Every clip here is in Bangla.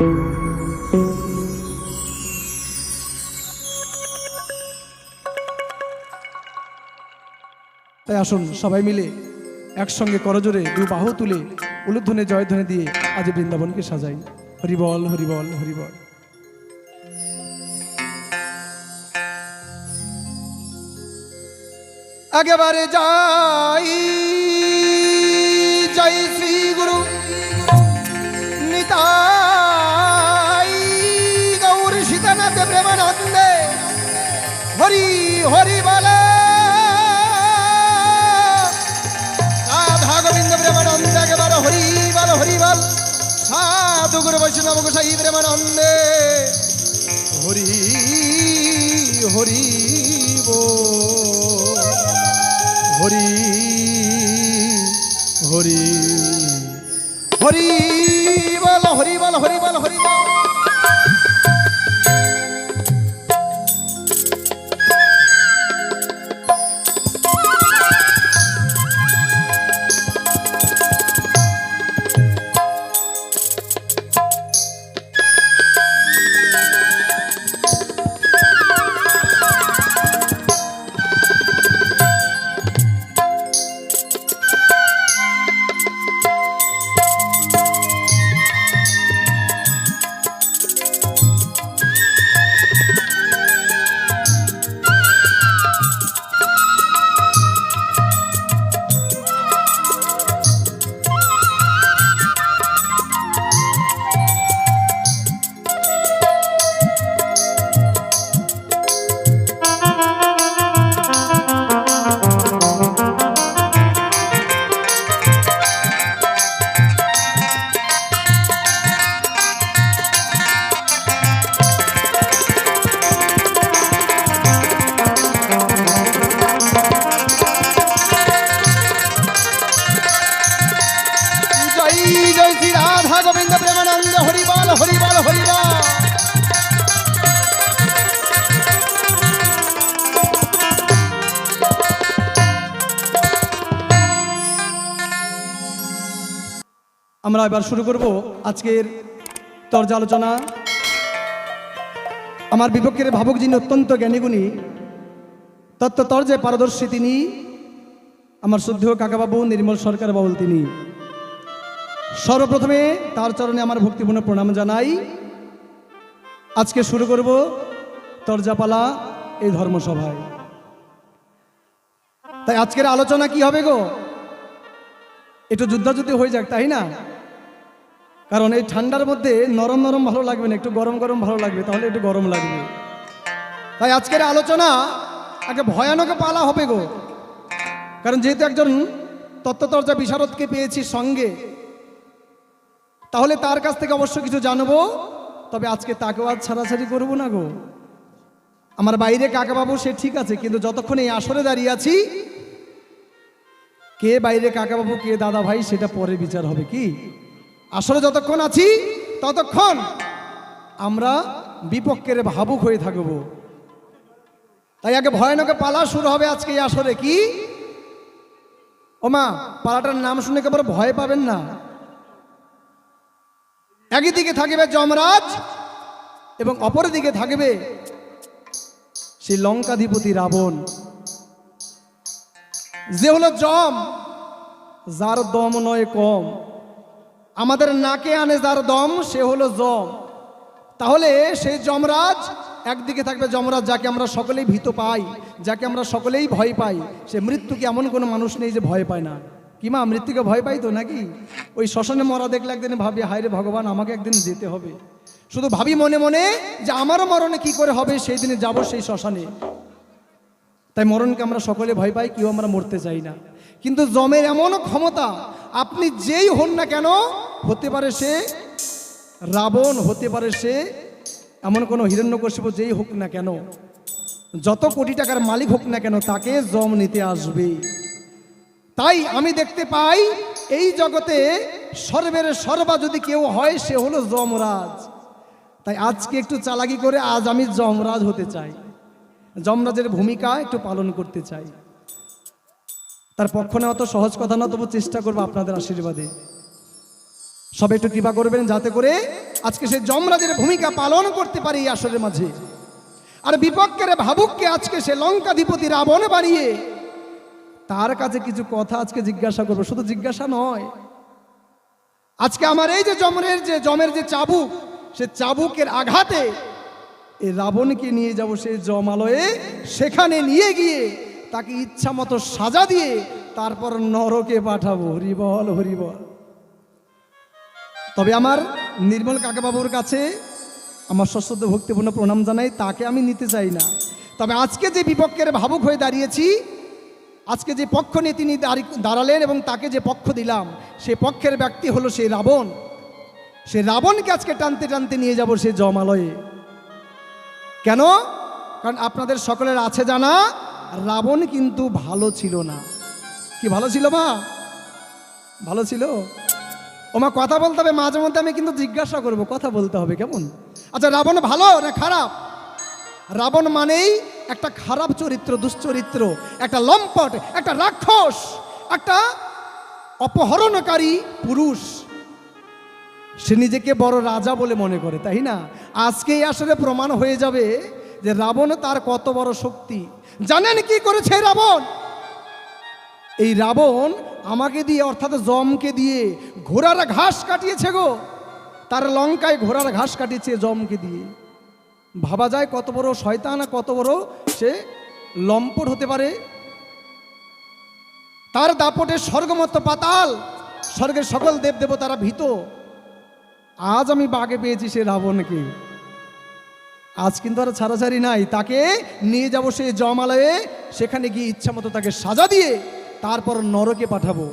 তাই আসুন সবাই মিলে একসঙ্গে করজোরে দু বাহু তুলে উলুধ্বনি জয়ধ্বনি দিয়ে আজ বৃন্দাবনকে সাজাই। হরিবল হরিবল হরিবল। একেবারে যাই জয় শ্রী গুরু নিতাই গৌর সীতানাথ প্রেমানন্দে হরি হরি বলে রাধা গোবিন্দ প্রেমানন্দে একেবারে হরি বল হরি বল। সাধু গুরু বৈষ্ণব গোসাই প্রেমানন্দে হরি হরি বল হরি হরি হরি বল হরি বল হরি বল হরি বল। আমরা এবার শুরু করব আজকের তর্জা আলোচনা। আমার বিপক্ষের ভাবক যিনি অত্যন্ত জ্ঞানীগুণী, তত্ত্ব তর্জে পারদর্শী তিনি, আমার শ্রদ্ধেয় কাকাবাবু নির্মল সরকার বাউল। তিনি সর্বপ্রথমে তার চরণে আমার ভক্তিপূর্ণ প্রণাম জানাই। আজকে শুরু করব তর্জাপালা এই ধর্মসভায়। তাই আজকের আলোচনা কি হবে গো? একটু যুদ্ধাযুদ্ধি হয়ে যাক, তাই না? কারণ এই ঠান্ডার মধ্যে নরম নরম ভালো লাগবে না, একটু গরম গরম ভালো লাগবে, তাহলে একটু গরম লাগবে। তাই আজকের আলোচনা একটা ভয়ানক পালা হবে গো। কারণ যেহেতু একজন তত্ত্বচর্চা বিশারদকে পেয়েছি সঙ্গে, তাহলে তার কাছ থেকে অবশ্য কিছু জানবো। তবে আজকে তাকেও আজ ছাড়াছাড়ি করবো না গো। আমার বাইরে কাকাবাবু সে ঠিক আছে, কিন্তু যতক্ষণ এই আসরে দাঁড়িয়ে আছি, কে বাইরে কাকাবাবু কে দাদা ভাই সেটা পরে বিচার হবে। কি আসলে যতক্ষণ আছি ততক্ষণ আমরা বিপক্ষের ভাবুক হয়ে থাকব। তাই আগে ভয়ানক পালা শুরু হবে আজকে এই আসরে। কি ওমা, পালাটার নাম শুনে কেবল ভয় পাবেন না। একই দিকে থাকবে যমরাজ এবং অপর দিকে থাকবে সেই লঙ্কাধিপতি রাবণ, যে হলো যম, যার দম নয় কম। আমাদের নাকে আনে যার দম, সে হলো যম। তাহলে সেই যমরাজ একদিকে থাকবে যমরাজ, যাকে আমরা সকলেই ভীত পাই, যাকে আমরা সকলেই ভয় পাই। সে মৃত্যুকে এমন কোনো মানুষ নেই যে ভয় পায় না। কি মা, মৃত্যুকে ভয় পাই তো নাকি? ওই শ্মশানে মরা দেখলে একদিন ভাবি, হায় রে ভগবান, আমাকে একদিন যেতে হবে। শুধু ভাবি মনে মনে যে আমারও মরণে কি করে হবে, সেই দিনে যাব সেই শ্মশানে। তাই মরণকে আমরা সকলে ভয় পাই, কেউ আমরা মরতে চাই না। কিন্তু যমের এমন ক্ষমতা, আপনি যেই হন না কেন, হতে পারে সে রাবণ, হতে পারে সে এমন কোনো হিরণ্যকশিপু, যেই হোক না কেন, যত কোটি টাকার মালিক হোক না কেন, তাকে যম নিতে আসবে। তাই আমি দেখতে পাই এই জগতে সর্বের সর্বা যদি কেউ হয়, সে হলো যমরাজ। তাই আজকে একটু চালাকি করে আজ আমি যমরাজ হতে চাই, যমরাজের ভূমিকা একটু পালন করতে চাই। তার পক্ষ নেওয়া তো সহজ কথা না, তবু চেষ্টা করবো আপনাদের আশীর্বাদে। সবাই একটু কৃপা করবেন যাতে করে আজকে সে যমরাজের ভূমিকা পালন করতে পারে এই আসরের মাঝে। আর বিপক্ষের ভাবুককে আজকে সে লঙ্কাধিপতি রাবণ বানিয়ে তার কাছে কিছু কথা আজকে জিজ্ঞাসা করবো। শুধু জিজ্ঞাসা নয়, আজকে আমার এই যে জমের যে চাবুক, সে চাবুকের আঘাতে এই রাবণকে নিয়ে যাব সেই জমালয়ে, সেখানে নিয়ে গিয়ে তাকে ইচ্ছা মতো সাজা দিয়ে তারপর নরকে পাঠাবো। হরিবল হরিবল। তবে আমার নির্মল কাকাবাবুর কাছে আমার সশ্রদ্ধ ভক্তিপূর্ণ প্রণাম জানাই, তাকে আমি নিতে চাই না। তবে আজকে যে বিপক্ষের ভাবুক হয়ে দাঁড়িয়েছি, আজকে যে পক্ষ নিয়ে তিনি দাঁড়ালেন এবং তাকে যে পক্ষ দিলাম, সে পক্ষের ব্যক্তি হলো সেই রাবণ। সে রাবণকে আজকে টানতে টানতে নিয়ে যাব সে জমালয়ে। কেন? কারণ আপনাদের সকলের আছে জানা, রাবণ কিন্তু ভালো ছিল না। কি ভালো ছিল মা? ভালো ছিল? ওমা কথা বলতে হবে, মাঝে মধ্যে আমি কিন্তু জিজ্ঞাসা করব, কথা বলতে হবে কেমন? আচ্ছা, রাবণ ভালো না খারাপ? রাবণ মানেই একটা খারাপ চরিত্র, দুশ্চরিত্র, একটা লম্পট, একটা রাক্ষস, একটা অপহরণকারী পুরুষ। সে নিজেকে বড় রাজা বলে মনে করে, তাই না? আজকেই আসলে প্রমাণ হয়ে যাবে যে রাবণ তার কত বড় শক্তি। জানেন কি করেছে রাবণ? এই রাবণ আমাকে দিয়ে, অর্থাৎ যমকে দিয়ে ঘোড়ার ঘাস কাটিয়েছে গো। তার লঙ্কায় ঘোড়ার ঘাস কাটিয়েছে যমকে দিয়ে। ভাবা যায় কত বড় শয়তান, কত বড় সে লম্পট হতে পারে। তার দাপটে স্বর্গমত্ত পাতাল, স্বর্গের সকল দেবদেবতারা ভীত। আজ আমি বাগে পেয়েছি সে রাবণকে। আজ কিন্তু আর ছাড়াছাড়ি নাই, তাকে নিয়ে যাব সেই জমালয়ে, সেখানে গিয়ে ইচ্ছা মতো তাকে সাজা দিয়ে তারপর নরকে পাঠাবো।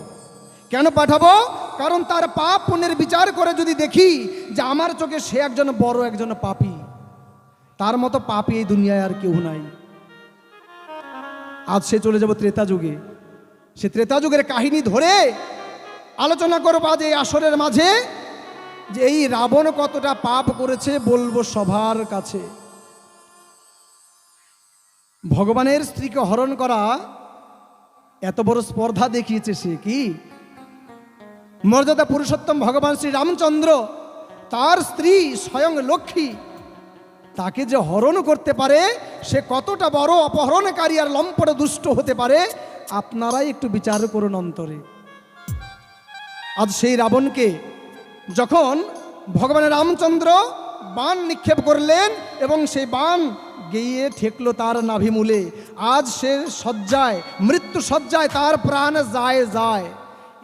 কেন পাঠাবো? কারণ তার পাপ পুণ্যের বিচার করে যদি দেখি যে আমার চোখে সে একজন বড় একজন পাপী, তার মতো পাপী এই দুনিয়ায় আর কেউ নাই। আজ সে চলে যাব ত্রেতা যুগে। সে ত্রেতা যুগের কাহিনী ধরে আলোচনা করবো আজ এই আসরের মাঝে, যে এই রাবণ কতটা পাপ করেছে বলবো সবার কাছে। ভগবানের স্ত্রীকে হরণ করা এত বড় স্পর্ধা দেখিয়েছে সে। কি মর্যাদা পুরুষোত্তম ভগবান শ্রী রামচন্দ্র, তার স্ত্রী স্বয়ং লক্ষ্মী, তাকে যে হরণ করতে পারে, সে কতটা বড় অপহরণকারী আর লম্পট দুষ্ট হতে পারে, আপনারাই একটু বিচার করুন অন্তরে। আজ সেই রাবণকে যখন ভগবান রামচন্দ্র বাণ নিক্ষেপ করলেন এবং সেই বাণ গিয়ে ঠেকলো তার নাভিমূলে, আজ সে শয্যায়, মৃত্যু শয্যায় তার প্রাণ যায় যায়।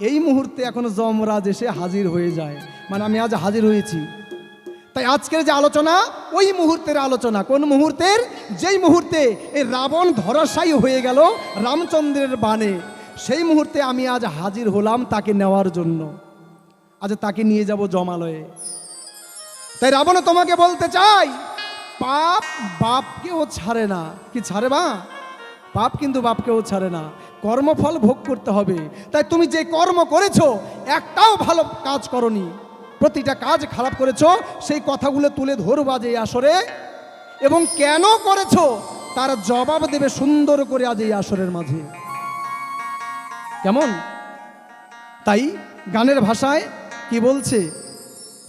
এই মুহূর্তে এখন যমরাজ এসে হাজির হয়ে যায়, মানে আমি আজ হাজির হয়েছি। তাই আজকের যে আলোচনা, ওই মুহূর্তের আলোচনা। কোন মুহূর্তের? যেই মুহূর্তে এই রাবণ ধরাশায়ী হয়ে গেল রামচন্দ্রের বাণে, সেই মুহূর্তে আমি আজ হাজির হলাম তাকে নেওয়ার জন্য। আজ তাকে নিয়ে যাব জমালয়ে। তাই রাবণ তোমাকে বলতে চাই, পাপ বাপকেও ছাড়ে না। কি ছাড়ে মা? পাপ কিন্তু বাপকেও ছাড়ে না, কর্মফল ভোগ করতে হবে। তাই তুমি যে কর্ম করেছো, একটাও ভালো কাজ করনি, প্রতিটা কাজ খারাপ করেছো। সেই কথাগুলো তুলে ধরবো আজ এই আসরে, এবং কেন করেছো তার জবাব দেবে সুন্দর করে আজ এই আসরের মাঝে। কেমন? তাই গানের ভাষায় কি বলছে,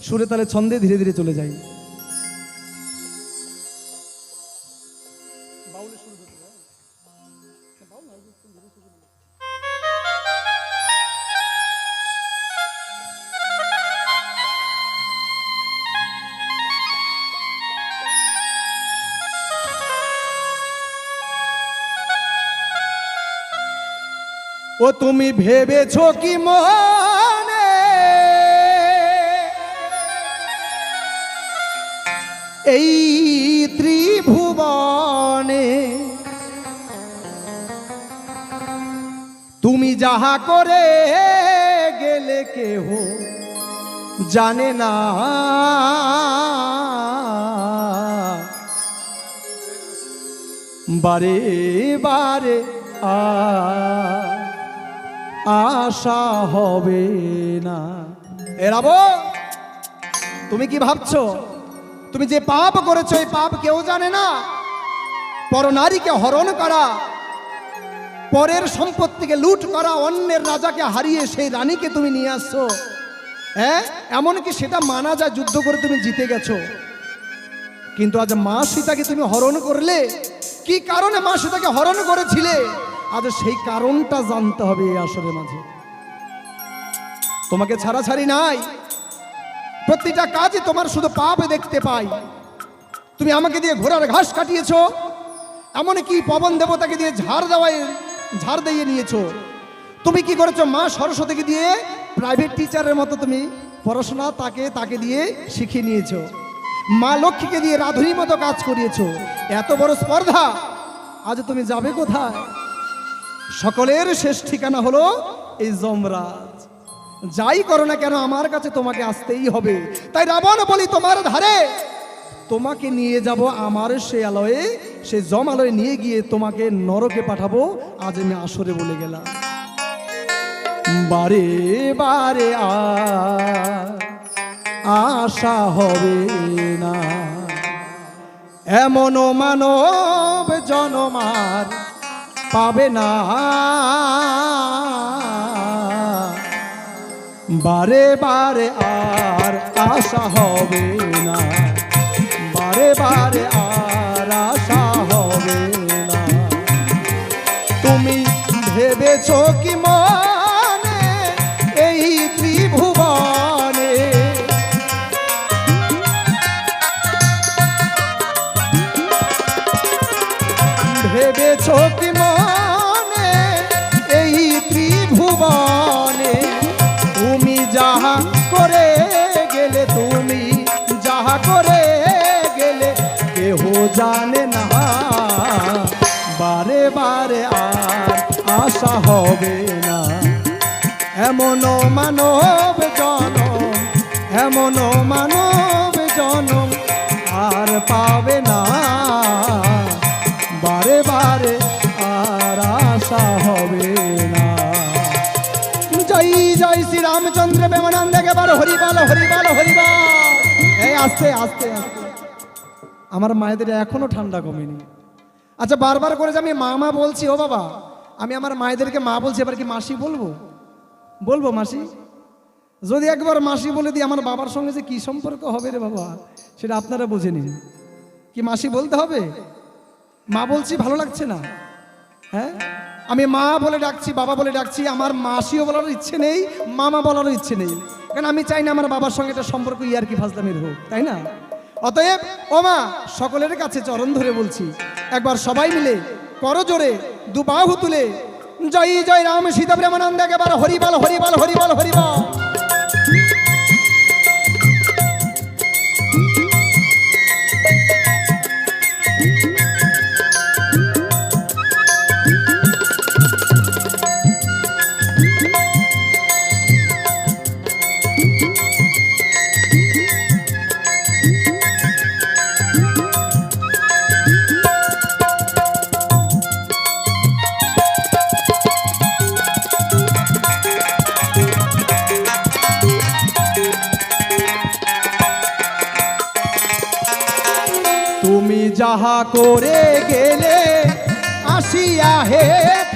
সুরে তালে ছন্দে ধীরে ধীরে চলে যাই। ও তুমি ভেবেছো কি মনে এই ত্রিভুবনে তুমি যাহা করে গেলে কেহ জানে না, বারে বারে আশা হবে না। এরাবো, তুমি কি ভাবছো তুমি যে পাপ করেছো এই পাপ কেউ জানে না? পরনারীকে হরণ করা, পরের সম্পত্তিকে লুট করা, অন্যের রাজাকে হারিয়ে সেই রানীকে তুমি নিয়ে আসছো, হ্যাঁ, এমনকি সেটা মানা যায়, যুদ্ধ করে তুমি জিতে গেছো। কিন্তু আজ মা সীতাকে তুমি হরণ করলে, কি কারণে মা সীতাকে হরণ করেছিলে, আজ সেই কারণটা জানতে হবে এই আসরের মাঝে। তোমাকে ছাড়াছাড়ি নাই, প্রতিটা কাজে তোমার শুধু পাপ দেখতে পাই। তুমি আমাকে দিয়ে ঘোড়ার ঘাস কাটিয়েছো, এমনকি পবন দেবতাকে দিয়ে ঝাড় দিয়ে নিয়েছো। তুমি কি করেছো, মা সরস্বতীকে দিয়ে প্রাইভেট টিচারের মতো তুমি পড়াশোনা তাকে দিয়ে শিখিয়ে নিয়েছো। মা লক্ষ্মীকে দিয়ে রাধুনির মতো কাজ করিয়েছো। এত বড় স্পর্ধা, আজ তুমি যাবে কোথায়? সকলের শেষ ঠিকানা হলো এই যমরাজ। যাই করো না কেন আমার কাছে তোমাকে আসতেই হবে। তাই রাবণ বলি তোমার ধারে, তোমাকে নিয়ে যাব আমার সে আলয়ে, সে যমালয়ে নিয়ে গিয়ে তোমাকে নরকে পাঠাবো। আজ আমি আসরে বলে গেলাম, বারে বারে আশা হবে না, এমন মানব জনমার পাবে না। বারে বারে আর আশা হবে না, বারে বারে আর আশা হবে না। তুমি ভেবেছো কি মনে এই ত্রিভুবনে, ভেবেছো কি মনে এই ত্রিভুবনে, তুমি যাহা করে গেলে, তুমি যাহা করে গেলে কেহ জানে না। বারে বারে আর আশা হবে না, এমন মানব জনম, এমন মানব জনম আর পাবে না। বারে বারে আর আশা হবে না। জয় জয় শ্রী রামচন্দ্র প্রেমানন্দ, একেবারে হরিবাল হরিবাল হরিবাল। এই আস্তে আস্তে আস্তে, আমার মায়েদের এখনো ঠান্ডা কমেনি। আচ্ছা, বারবার করে যে আমি মা মা বলছি, ও বাবা আমি আমার মায়েদেরকে মা বলছি, এবার কি মাসি বলবো? বলবো মাসি? যদি একবার মাসি বলে দিই, আমার বাবার সঙ্গে যে কি সম্পর্ক হবে রে বাবা, সেটা আপনারা বুঝে নিন। কি মাসি বলতে হবে? মা বলছি, ভালো লাগছে না? হ্যাঁ, আমি মা বলে ডাকছি, বাবা বলে ডাকছি, আমার মাসিও বলার ইচ্ছে নেই, মামা বলারও ইচ্ছে নেই। কারণ আমি চাই না আমার বাবার সঙ্গে একটা সম্পর্ক ইয়ার কি ফাজলামির হোক, তাই না? অতএব ও মা, সকলের কাছে চরণ ধরে বলছি, একবার সবাই মিলে করো জোরে দু বাহু তুলে, জয় জয় রাম সীতা প্রেমানন্দ, একেবারে হরিবল হরিবল হরিবল হরিবল। তুমি যাহা করে গেলে আসিয়া হে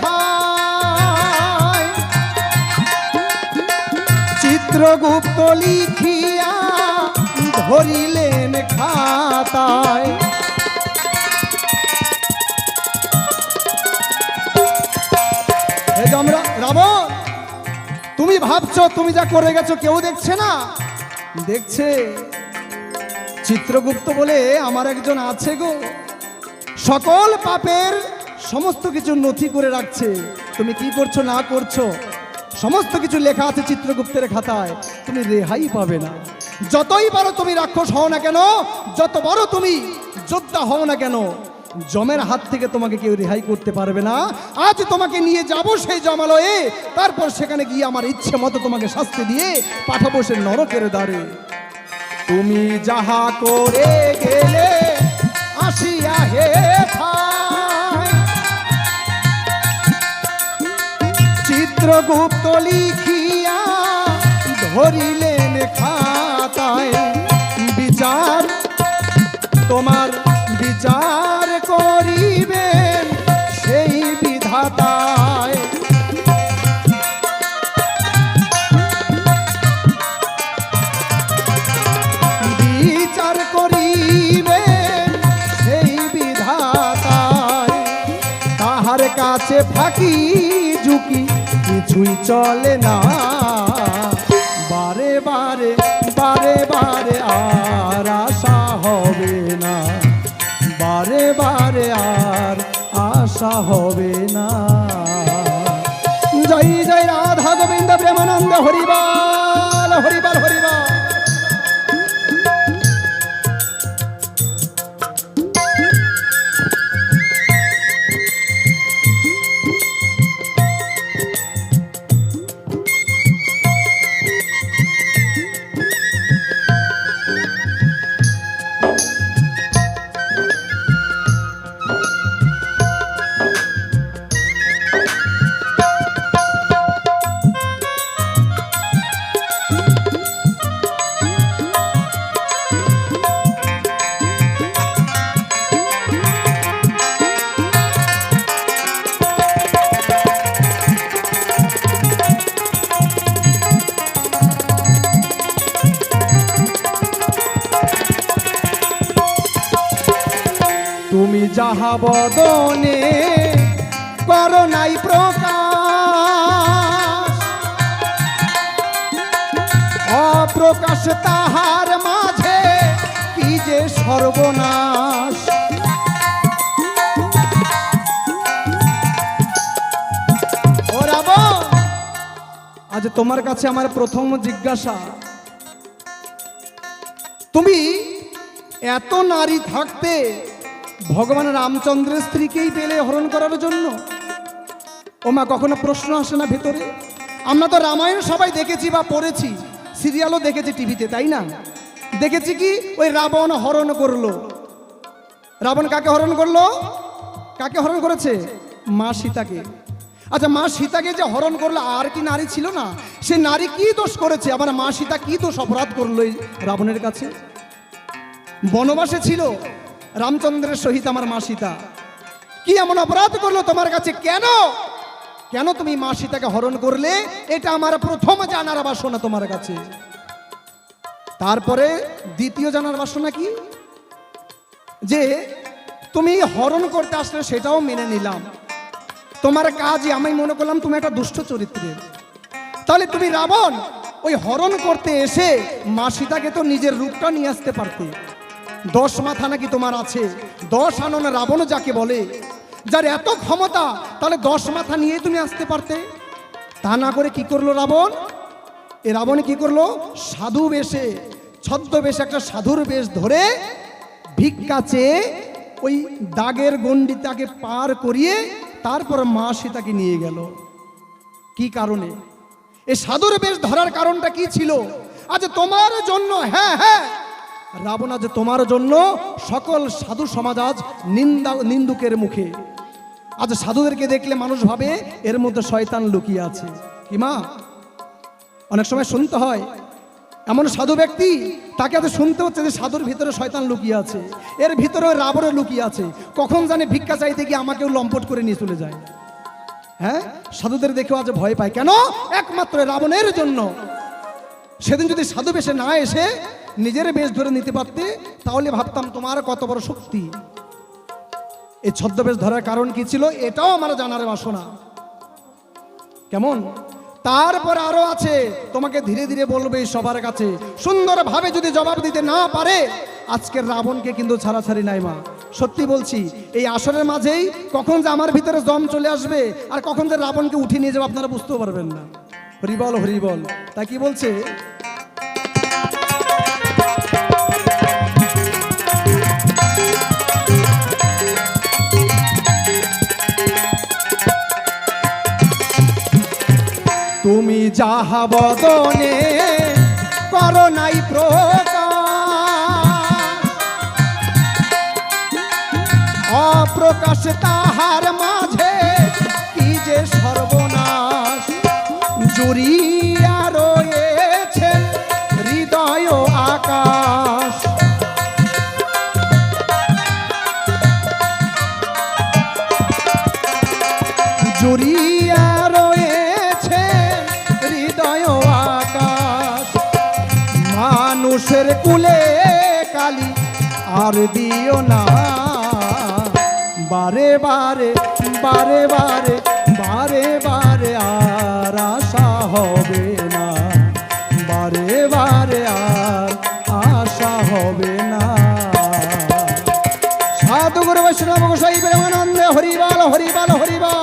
ঠায়, চিত্রগুপ্ত লিখিয়া ধরিলেন খাতায়। আমরা রাবণ, তুমি ভাবছো তুমি যা করে গেছো কেউ দেখছে না? দেখছে। চিত্রগুপ্ত বলে আমার একজন আছে গো, সকল পাপের সমস্ত কিছু নথি করে রাখছে। তুমি কি করছো না করছো সমস্ত কিছু লেখা আছে চিত্রগুপ্তের খাতায়। তুমি রেহাই পাবে না। যতই বড় তুমি রাক্ষস হও না কেন, যত বড় তুমি যোদ্ধা হও না কেন, যমের হাত থেকে তোমাকে কেউ রেহাই করতে পারবে না। আজ তোমাকে নিয়ে যাব সেই যমালয়ে, তারপর সেখানে গিয়ে আমার ইচ্ছে মতো তোমাকে শাস্তি দিয়ে পাঠাবো সে নরকের দ্বারে। তুমি যাহা করে গেলে আসিয়া হে ঠায়, চিত্রগুপ্ত লিখিয়া ধরিলেন খাতায়। বিচার তোমার বিচার করিবেন সেই বিধাতায়। কাছে ফাঁকি ঝুঁকি কিছুই চলে না, বারে বারে বারে বারে আর আশা হবে না, বারে বারে আর আশা হবে না। জয় জয় রাধা গোবিন্দ প্রেমানন্দ হরিবল হরিবল হরিবল। তুমি যাহা বদনে করো নাই প্রকাশ, অপ্রকাশ তাহার মাঝে কি যে সর্বনাশ। ও রাবণ, আজ তোমার কাছে আমার প্রথম জিজ্ঞাসা, তুমি এত নারী থাকতে ভগবান রামচন্দ্রের স্ত্রীকেই পেলে হরণ করার জন্য? ওমা, কখনো প্রশ্ন আসে না ভেতরে? আমরা তো রামায়ণ সবাই দেখেছি বা পড়েছি, সিরিয়ালও দেখেছি টিভিতে, তাই না? দেখেছি কি ওই রাবণ হরণ করলো। রাবণ কাকে হরণ করলো? কাকে হরণ করেছে? মা সীতাকে। আচ্ছা, মা সীতাকে যে হরণ করলো, আর কি নারী ছিল না? সে নারী কি দোষ করেছে? আবার মা সীতা কি দোষ অপরাধ করলো এই রাবণের কাছে? বনবাসে ছিল রামচন্দ্রের সহিত আমার মা সীতা, কি এমন অপরাধ করলো তোমার কাছে? কেন কেন তুমি মা সীতাকে হরণ করলে? এটা আমার প্রথম জানার বাসনা তোমার কাছে। তারপরে দ্বিতীয় জানার বাসনা কি, যে তুমি হরণ করতে আসলে সেটাও মেনে নিলাম, তোমার কাজই আমি মনে করলাম তুমি একটা দুষ্ট চরিত্রের। তাহলে তুমি রাবণ ওই হরণ করতে এসে মা সীতাকে তো নিজের রূপটা নিয়ে আসতে পারতে। 10 মাথা নাকি তোমার আছে, 10 আনন রাবণ যাকে বলে, যার এত ক্ষমতা, তাহলে 10 মাথা নিয়ে তুমি আসতে পারতে। তা না করে কি করলো রাবণ? এ রাবণ কি করলো? সাধু বেশে, ছদ্মবেশে একটা সাধুর বেশ ধরে ভিক্ষা চেয়ে ওই দাগের গণ্ডিটাকে পার করিয়ে তারপর মা সীতাকে নিয়ে গেল। কি কারণে? এই সাধুর বেশ ধরার কারণটা কি ছিল? আজ তোমার জন্য, হ্যাঁ হ্যাঁ রাবণ, আজ তোমার জন্য সকল সাধু সমাজ আজ নিন্দুকের মুখে। আজ সাধুদেরকে দেখলে মানুষ ভাবে এর মধ্যে শয়তান লুকিয়ে আছে। কি মা, অনেক সময় শুনতে হয় এমন সাধু ব্যক্তি, তাকে আজ শুনতে হচ্ছে যে সাধুর ভিতরে শয়তান লুকিয়ে আছে, এর ভিতরে রাবণের লুকিয়ে আছে। কখন জানে ভিক্ষা চাইতে গিয়ে আমাকেও লম্পট করে নিয়ে চলে যায়। হ্যাঁ, সাধুদের দেখেও আজ ভয় পায়। কেন? একমাত্র রাবণের জন্য। সেদিন যদি সাধু বেশে না এসে নিজের বেশ ধরে নিতে পারতে, তাহলে ভাবতাম তোমার কত বড় শক্তি। এই ছদ্মবেশ ধরার কারণ কি ছিল, এটাও আমার জানার বাসনা। কেমন? তারপর আরো আছে, তোমাকে ধীরে ধীরে বলবে সবার কাছে। সুন্দরভাবে যদি জবাব দিতে না পারে, আজকের রাবণকে কিন্তু ছাড়াছাড়ি নাই মা। সত্যি বলছি, এই আসরের মাঝেই কখন যে আমার ভিতরে জম চলে আসবে আর কখন যে রাবণকে উঠিয়ে নিয়ে যাবো আপনারা বুঝতেও পারবেন না। হরিবল হরিবল। তা কি বলছে? তুমি যাহা বদনে করো নাই প্রকাশ, অপ্রকাশ তাহার মাঝে কি যে সর্বনাশ। জুড়িয়া রয়েছে হৃদয় আকাশ, জুড়িয়া রয়েছে হৃদয় আকাশ। মানুষের কুলে কালি আর দিও না, বারে বারে বারে বারে বারে বারে আর আশা হবে না, বারে বারে আর আশা হবে না। সাধু গুরু বৈষ্ণব গোসাই প্রেমানন্দে হরিবাল হরিবাল হরিবাল।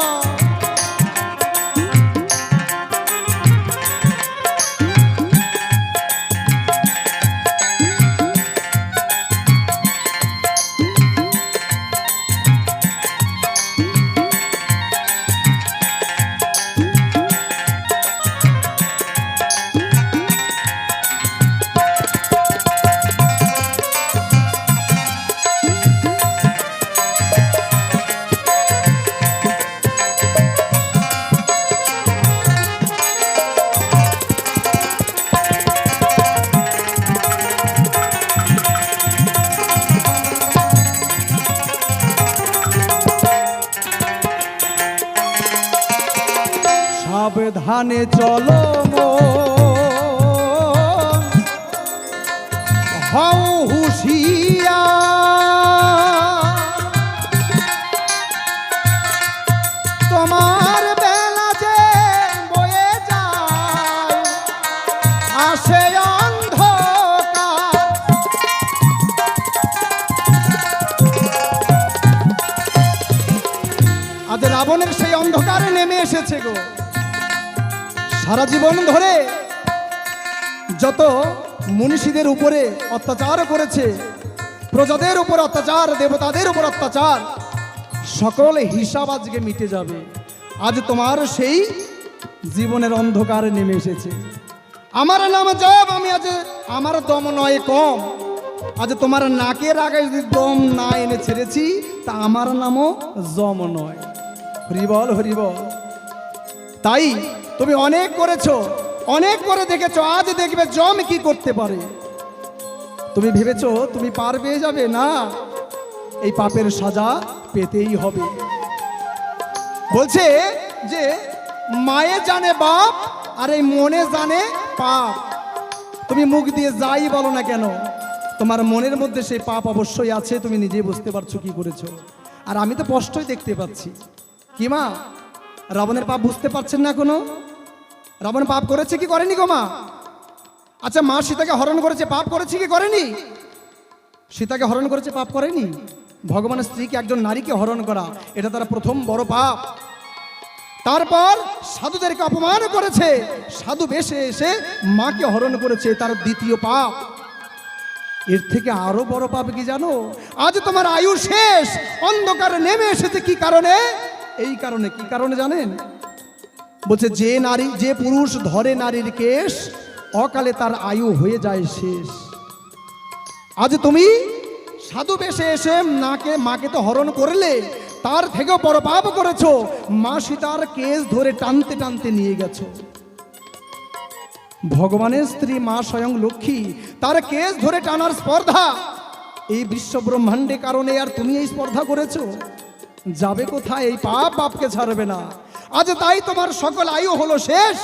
সাবধানে চলো হও হুঁশিয়ার, তোমার বেলা যে বয়ে যায় আসে অন্ধকার। আজ রাবণের সেই অন্ধকারে নেমে এসেছে গো। সারা জীবন ধরে যত মনীষীদের উপরে অত্যাচার করেছে, প্রজাদের উপর অত্যাচার, দেবতাদের উপর অত্যাচার, সকল হিসাব আজকে মিটে যাবে। আজ তোমার সেই জীবনের অন্ধকারে নেমে এসেছে। আমার নাম জপ, আমি আজ আমার দম নয় কম। আজ তোমার নাকের আগে যদি দম না এনে ছেড়েছি তা আমার নামও জম নয়। হরিবল হরিবল। তাই তুমি অনেক করেছো, অনেক করে দেখেছো, আজ দেখবে জম কি করতে পারে। তুমি ভেবেছো তুমি পার পেয়ে যাবে, না, এই পাপের সাজা পেতেই হবে। বলছে যে মায়ে জানে বাপ আর এই মনে জানে পাপ। তুমি মুখ দিয়ে যাই বলো না কেন, তোমার মনের মধ্যে সেই পাপ অবশ্যই আছে, তুমি নিজেই বুঝতে পারছো কি করেছো। আর আমি তো স্পষ্টই দেখতে পাচ্ছি। কি মা, রাবণের পাপ বুঝতে পারছেন না এখনো? রাবণ পাপ করেছে কি করেনি গো মা? আচ্ছা, মা সীতাকে হরণ করেছে, পাপ করেছে কি করেনি? সীতাকে হরণ করেছে, পাপ করেনি? ভগবানের স্ত্রীকে, একজন নারীকে হরণ করা, এটা তার প্রথম বড় পাপ। তারপর সাধুদেরকে অপমান করেছে, সাধু বেশে এসে মাকে হরণ করেছে, তার দ্বিতীয় পাপ। এর থেকে আরো বড় পাপ কি জানো? আজ তোমার আয়ু শেষ, অন্ধকারে নেমে এসেছে। কি কারণে? এই কারণে। কি কারণে জানেন? বলছে যে নারী, যে পুরুষ ধরে নারীর কেশ, অকালে তার আয়ু হয়ে যায় শেষ। আজ তুমি সাধু বেশে এসে মাকে তো হরণ করলে, তার থেকেও বড় পাপ করেছো। মা সীতার কেশ ধরে টানতে টানতে নিয়ে গেছো। ভগবানের স্ত্রী মা স্বয়ং লক্ষ্মী, তার কেশ ধরে টানার স্পর্ধা এই বিশ্ব ব্রহ্মাণ্ডে কারণে, আর তুমি এই স্পর্ধা করেছো। যাবে কোথায়? এই পাপ বাপকে ছাড়বে না। আজ তাই তোমার সকল আয়ু হলো শেষ।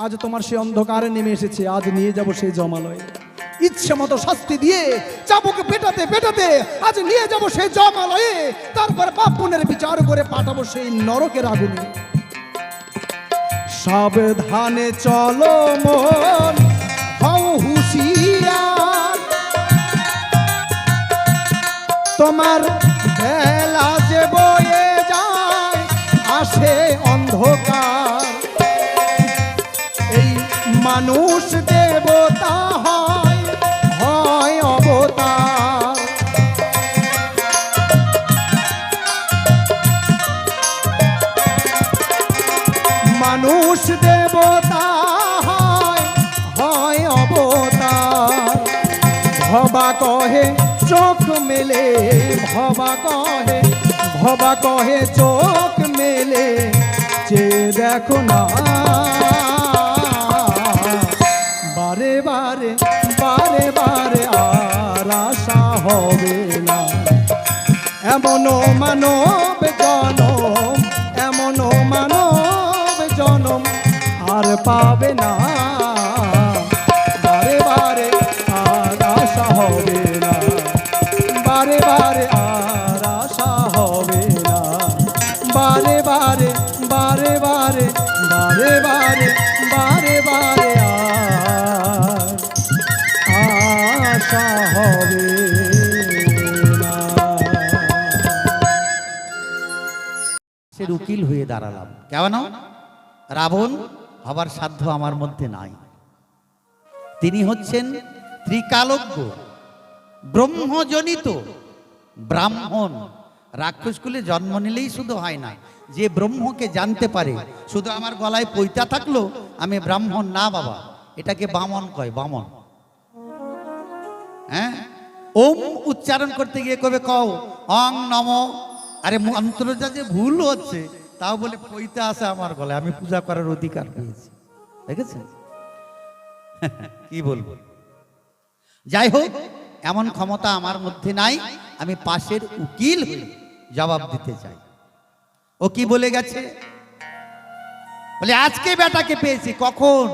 আজ তোমার সে অন্ধকারে নেমে এসেছে, আজ নিয়ে যাব সেই জমালয়ে। ইচ্ছে মতো শাস্তি দিয়ে চাবুক পেটাতে পেটাতে আজ নিয়ে যাব সেই জমালয়ে। তারপর পাপ পুণ্যের বিচার করে পাঠাবো সেই নরকের আগুনে। সাবধানে চলো মন, হও হুঁশিয়ার, তোমার বেলা যে বয়ে যায় আসে অন্ধকার। এই মানুষ দেবতা হয়, হয় অবতার। মানুষ দেবতা হয়, হয় অবতার। ভবা কহে চোখ মেলে, ভবা কহে, ভবা কহে চোখ মেলে, যে দেখো না। বারে বারে বারে বারে আর আশা হবে না। এমনও মানব জনম, এমনও মানব জনম আর পাবে না। বারে বারে আর আশা হবে না, বারে বারে আর আশা হবে না, বারে আশা হবে না। সে উকিল হয়ে দাঁড়ালাম। কেন? রাবণ হবার সাধ্য আমার মধ্যে নাই। তিনি হচ্ছেন ত্রিকালজ্ঞ, ব্রহ্মজনিত ব্রাহ্মণ। রাক্ষসকুলে জন্ম নিলেই শুধু হয় না, যে ব্রহ্মকে জানতে পারে। শুধু আমার গলায় পৈতা থাকলো আমি ব্রাহ্মণ না বাবা, এটাকে বামন কয়, বামন। হ্যাঁ, ওম উচ্চারণ করতে গিয়ে কবে কও অং নম, আরে মন্ত্রটা যে ভুল হচ্ছে তাও বলে পৈতা আছে আমার গলায়, আমি পূজা করার অধিকার পেয়েছি। দেখেছেন? কি বলবো? যাই হোক, এমন ক্ষমতা আমার মধ্যে নাই। আমি পাশের উকিল হয়ে জবাব দিতে চাই। ও কি বলে গেছে? বলে আজকে বেটাকে পেয়েছি। কখন?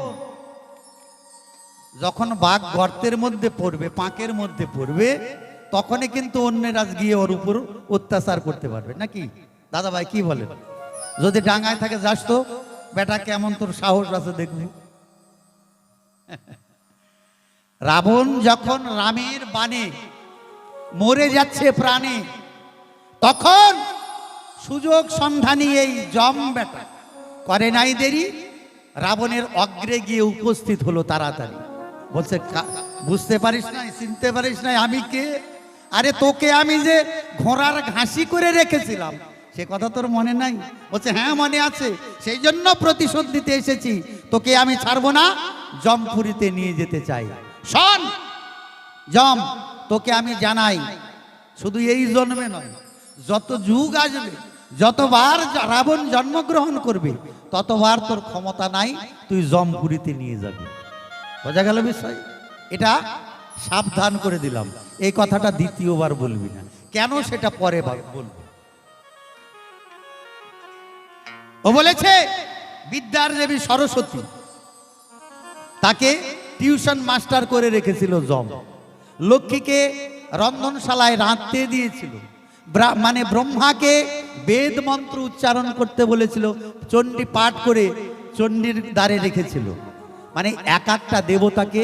যখন বাঘ গর্তের মধ্যে পড়বে, পাঁকের মধ্যে পড়বে, তখনই কিন্তু অন্যেরা গিয়ে ওর উপর অত্যাচার করতে পারবে নাকি? দাদা ভাই কি বলেন? যদি ডাঙায় থাকে যাস তো, বেটা কেমন তোর সাহস আছে দেখবি। রাবণ যখন রামের বাণে মরে যাচ্ছে প্রাণে, তখন সুযোগ সন্ধানী এই যম বেটা করে নাই দেরি, রাবণের অগ্রে গিয়ে উপস্থিত হলো তাড়াতাড়ি। বলছে বুঝতে পারিস নাই, চিনতে পারিস নাই আমি কে? আরে তোকে আমি যে ঘোড়ার ঘাসি করে রেখেছিলাম সে কথা তোর মনে নাই? বলছে হ্যাঁ মনে আছে, সেই জন্য প্রতিশোধ দিতে এসেছি। তোকে আমি ছাড়বো না, জমপুরীতে নিয়ে যেতে চাই। শোন যম, তোকে আমি জানাই, শুধু এই জন্মে নয়, যত যুগ আসবে, যতবার রাবণ জন্মগ্রহণ করবে, ততবার তোর ক্ষমতা নাই, তুই জমপুরীতে নিয়ে যাবি। বোঝা গেল বিষয়? এটা সাবধান করে দিলাম, এই কথাটা দ্বিতীয়বার বলবি না। কেন সেটা পরে বলবো। ও বলেছে বিদ্যার দেবী সরস্বতী তাকে টিউশন মাস্টার করে রেখেছিল যম। লক্ষ্মীকে রন্ধনশালায় রাঁধতে দিয়েছিল, মানে ব্রহ্মাকে বেদ মন্ত্র উচ্চারণ করতে বলেছিল, চণ্ডী পাঠ করে চণ্ডীর দ্বারে রেখেছিল। মানে এক একটা দেবতাকে,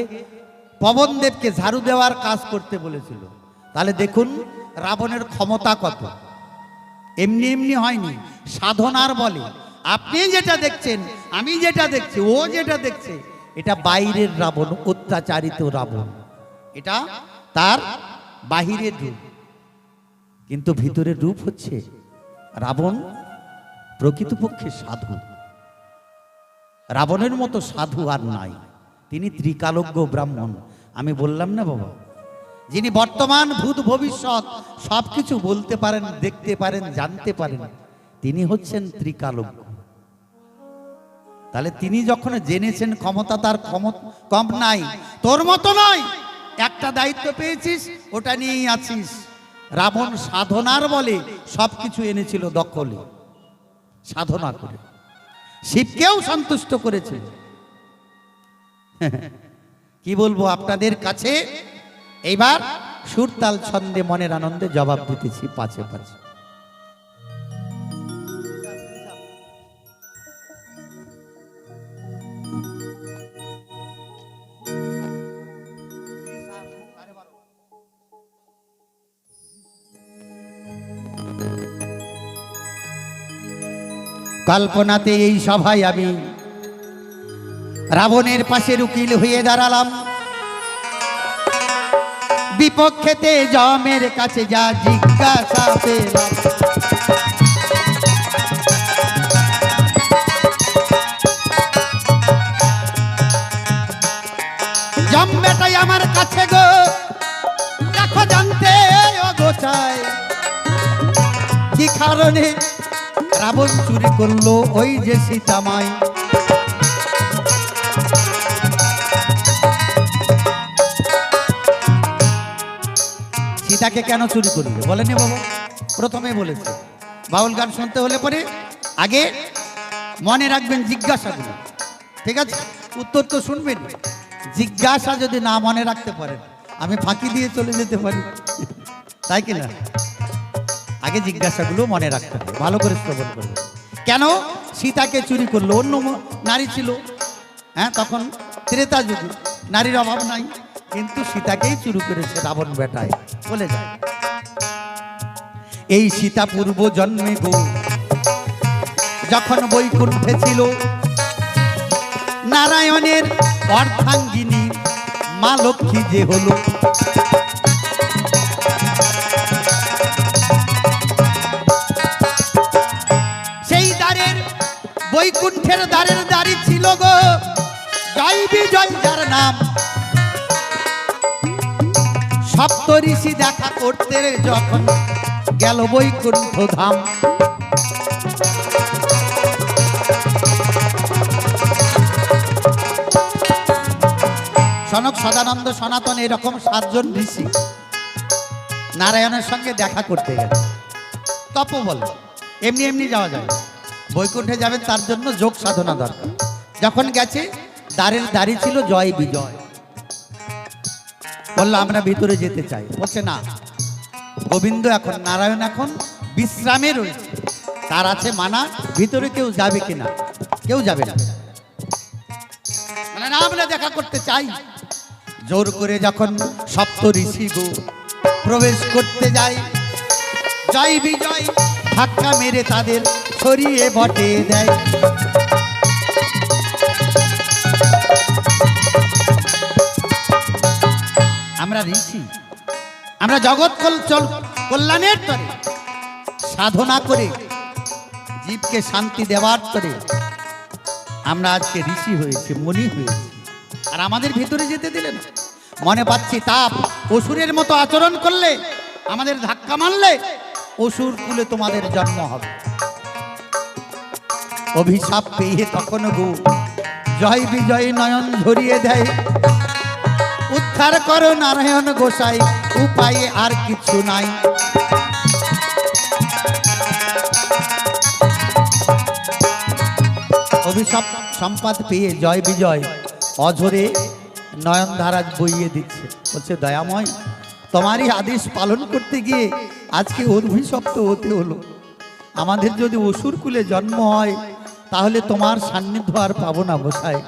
পবনদেবকে ঝাড়ু দেওয়ার কাজ করতে বলেছিল। তাহলে দেখুন রাবণের ক্ষমতা কত। এমনি এমনি হয়নি, সাধনার বলে। আপনি যেটা দেখছেন, আমি যেটা দেখছি, ও যেটা দেখছে, এটা বাইরের রাবণ, অত্যাচারিত রাবণ, এটা তার বাহিরের রূপ। কিন্তু ভিতরের রূপ হচ্ছে রাবণ প্রকৃতপক্ষে সাধু। রাবণের মতো সাধু আর নাই। তিনি ত্রিকালজ্ঞ ব্রাহ্মণ। আমি বললাম না বাবা, যিনি বর্তমান ভূত ভবিষ্যৎ সবকিছু বলতে পারেন, দেখতে পারেন, জানতে পারেন, তিনি হচ্ছেন ত্রিকালজ্ঞ। তাহলে তিনি যখন জেনেছেন ক্ষমতা তার কম নাই, তোর মতো নয়। একটা দায়িত্ব পেয়েছিস, ওটা নিয়েই আছিস। রাবণ সাধনার বলে সবকিছু এনেছিল দখলে, সাধনা করে শিবকেও সন্তুষ্ট করেছে। কি বলবো আপনাদের কাছে, এইবার সুরতাল ছন্দে মনের আনন্দে জবাব দিতেছি পাছে পাছে। কল্পনাতে এই সভায় আমি রাবণের পাশের উকিল হয়ে দাঁড়ালাম। বিপক্ষেতে যমের কাছে যা জিজ্ঞাসা পেলাম, যম বেটাই আমার কাছে গো, দেখো জানতে অগোচায় কি কারণে রাবণ চুরি করলো ওই যে সীতামাই। সীতাকে কেন চুরি করবে বলেনি বাবা? প্রথমে বলেছে। বাউল গান শুনতে হলে পরে আগে মনে রাখবেন জিজ্ঞাসাগুলো, ঠিক আছে? উত্তর তো শুনবেন। জিজ্ঞাসা যদি না মনে রাখতে পারেন, আমি ফাঁকি দিয়ে চলে যেতে পারি, তাই কিনা? আগে জিজ্ঞাসাগুলো মনে রাখতে হবে, ভালো করে শ্রবণ করবে। কেন সীতাকে চুরি করলো? অন্য নারী ছিল, হ্যাঁ, তখন ত্রেতা যুগ, নারীর অভাব নাই। কিন্তু সীতাকেই চুরি করেছে রাবণ বেটায় বলে যায়। এই সীতা পূর্ব জন্মে গো যখন বৈকুণ্ঠে ছিল, নারায়ণের অর্ধাঙ্গিনী মা লক্ষ্মী যে হলো, সেই দ্বারের বৈকুণ্ঠের দ্বারের দ্বারই ছিল গো জয় বিজয় যার নাম। সপ্ত ঋষি দেখা করতে যখন গেল বৈকুণ্ঠ ধাম, সনক সদানন্দ সনাতন এরকম 7 জন ঋষি নারায়ণের সঙ্গে দেখা করতে গেছে। তপোবল এমনি এমনি যাওয়া যায়, বৈকুণ্ঠে যাবেন তার জন্য যোগ সাধনা দরকার। যখন গেছে দ্বারের দ্বারই ছিল জয় বিজয়, বললো আমরা ভিতরে যেতে চাই। বলছে না, গোবিন্দ এখন নারায়ণ এখন বিশ্রামে রয়েছে, তার আছে মানা, ভিতরে কেউ যাবে কিনা? কেউ যাবে না, মানে না আমরা দেখা করতে চাই। জোর করে যখন সপ্ত ঋষি গো প্রবেশ করতে যায়, জয় বিজয় ধাক্কা মেরে তাদের সরিয়ে বটে দেয়। আমরা ঋষি, আমরা জগৎ কল্যাণের তরে সাধনা করে জীবকে শান্তি দেওয়ার তরে আমরা আজকে ঋষি হয়েছি, মুনি হয়েছি, আর আমাদের ভিতরে যেতে দিলেন। মনে পাচ্ছি তাপ, অসুরের মতো আচরণ করলে, আমাদের ধাক্কা মারলে অসুর কুলে তোমাদের জন্ম হবে। অভিশাপ পেয়ে তখন গো জয় বিজয় নয়ন ধরিয়ে দেয়, উদ্ধার করো নারায়ণ গোসাই, উপায়ে আর কিছু নাই। অভিশাপ সম্পাদ পেয়ে জয় বিজয় অঝরে নয়ন ধারা বইয়ে দিচ্ছে, বলছে দয়াময় তোমারই আদেশ পালন করতে গিয়ে আজকে অভিশপ্ত হতে হলো। আমাদের যদি অসুর কুলে জন্ম হয় তাহলে তোমার সান্নিধ্য আর পাবো না গোসাই,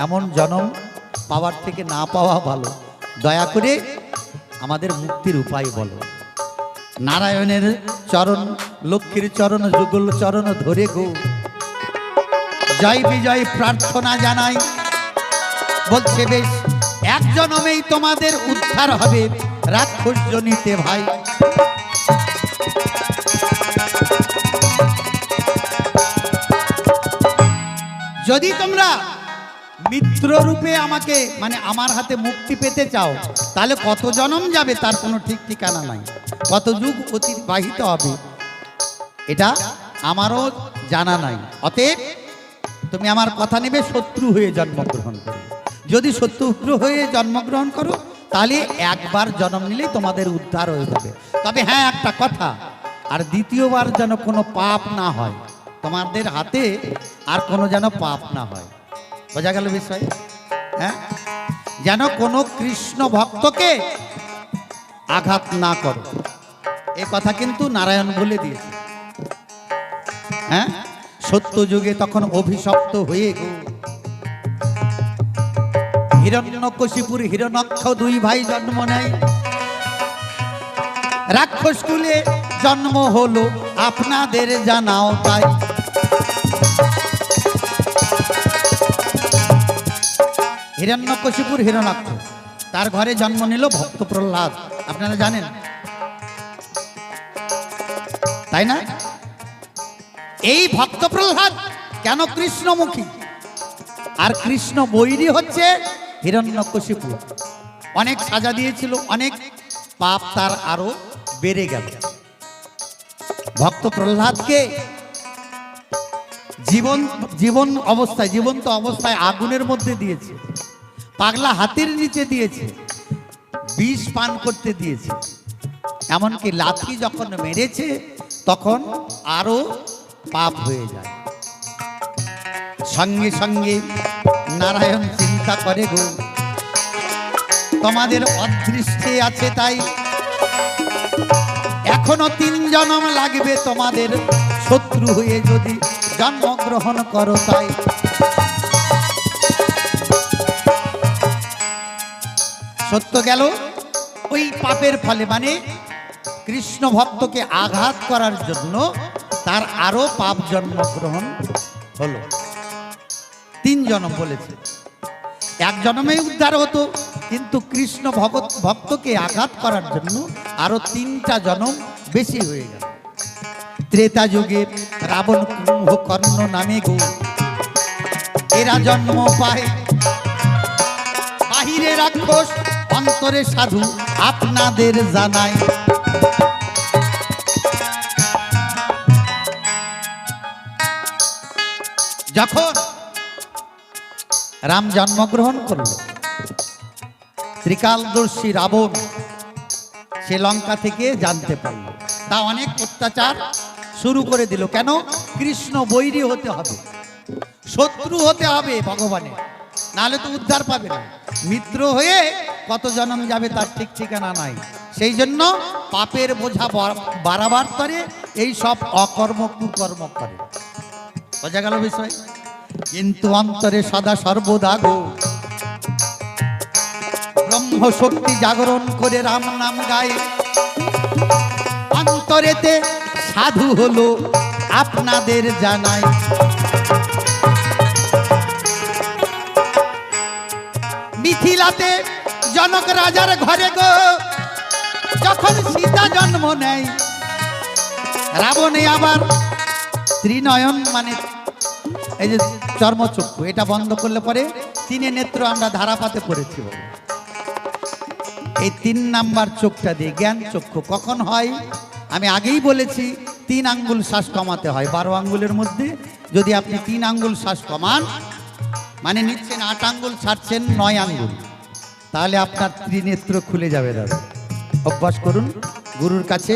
এমন জন্ম পাওয়ার থেকে না পাওয়া ভালো, দয়া করে আমাদের মুক্তির উপায় বলো। নারায়ণের চরণ, লক্ষ্মীর চরণ, যুগল চরণ ধরে গো জয় বিজয় প্রার্থনা জানাই। বলছে বেশ, এক জনমেই তোমাদের উদ্ধার হবে রাক্ষস জনিতে ভাই। যদি তোমরা মিত্র রূপে আমাকে, মানে আমার হাতে মুক্তি পেতে চাও, তাহলে কত জনম যাবে তার কোনো ঠিক ঠিকানা নাই, কত যুগ অতিবাহিত হবে এটা আমারও জানা নাই। অতএব তুমি আমার কথা নেবে, শত্রু হয়ে জন্মগ্রহণ করো। যদি শত্রু হয়ে জন্মগ্রহণ করো তাহলে একবার জন্ম নিলেই তোমাদের উদ্ধার হয়ে যাবে। তবে হ্যাঁ, একটা কথা, আর দ্বিতীয়বার যেন কোনো পাপ না হয়, তোমাদের হাতে আর কোনো যেন পাপ না হয়। বোঝা গেল বিষয়? হ্যাঁ, যেন কোনো কৃষ্ণ ভক্তকে আঘাত না করো, এ কথা কিন্তু নারায়ণ বলে দিয়েছে। হ্যাঁ, সত্য যুগে তখন অভিশপ্ত হয়ে গো হিরণ্যকশিপুর হিরণ্যাক্ষ 2 ভাই জন্ম নেয়। রাক্ষস কুলে জন্ম হলো আপনাদের জানাও তাই। হিরণ্যকশিপুর হিরণ্যাক্ষ, তার ঘরে জন্ম নিল ভক্ত প্রহ্লাদ, আপনারা জানেন তাই না? এই ভক্ত প্রহ্লাদ কেন কৃষ্ণমুখী, আর কৃষ্ণ বৈরী হচ্ছে হিরণ্যকশিপু। অনেক সাজা দিয়েছিল, অনেক পাপ তার আরো বেড়ে গেল। ভক্ত প্রহ্লাদকে জীবন্ত অবস্থায় আগুনের মধ্যে দিয়েছে, পাগলা হাতির নিচে দিয়েছে, বিষ পান করতে দিয়েছে, এমনকি লাথি যখন মেরেছে তখন আরো পাপ হয়ে যায়। সঙ্গে সঙ্গে নারায়ণ চিন্তা করে গো তোমাদের অদৃষ্টে আছে তাই এখনো 3 জন্ম লাগবে তোমাদের শত্রু হয়ে যদি জন্মগ্রহণ করো তাই। সত্য গেল ওই পাপের ফলে, মানে কৃষ্ণ ভক্তকে আঘাত করার জন্য তার আরো পাপ জন্মগ্রহণ হলো। 3 জন্ম বলেছে, 1 জন্মেই উদ্ধার হতো, কিন্তু কৃষ্ণ ভক্তকে আঘাত করার জন্য আরো 3টা জন্ম বেশি হয়ে গেল। ত্রেতা যুগে রাবণ কুম্ভকর্ণ নামে গো এরা জন্ম পায়, বাহিরে রাক্ষস অন্তরে সাধু আপনাদের জানাই। যখন রাম জন্মগ্রহণ করল, ত্রিকালদর্শী রাবণ সে লঙ্কা থেকে জানতে পারল, তা অনেক অত্যাচার শুরু করে দিল। কেন? কৃষ্ণ বৈরী হতে হবে, শত্রু হতে হবে ভগবানের, নাহলে তো উদ্ধার পাবে না। মিত্র হয়ে কত জন্ম যাবে তার ঠিক ঠিকানা নাই। সেই জন্য পাপের বোঝা বাড়াবার তরে এই সব অকর্ম কুকর্ম করে। বোঝা গেল বিষয়? কিন্তু অন্তরে সদা সর্বদা গো ব্রহ্ম শক্তি জাগরণ করে রাম নাম গায়, অন্তরেতে সাধু হলো আপনাদের জানাই। মিথিলাতে জনক রাজার ঘরে গো যখন সীতা জন্ম নেয়, রাবণে আবার ত্রিনয়ন মানে এই যে চর্মচক্ষু, এটা বন্ধ করলে পরে 3 নেত্র আমরা ধারাপাতে পড়েছি। এই 3 নাম্বার চোখটা দিয়ে জ্ঞান চক্ষু কখন হয়? আমি আগেই বলেছি 3 আঙ্গুল শ্বাস কমাতে হয়। 12 আঙ্গুলের মধ্যে যদি আপনি 3 আঙ্গুল শ্বাস কমান, মানে নিচ্ছেন 8 আঙ্গুল, ছাড়ছেন 9 আঙ্গুল, তাহলে আপনার ত্রিনেত্র খুলে যাবে। দাদা অভ্যাস করুন, গুরুর কাছে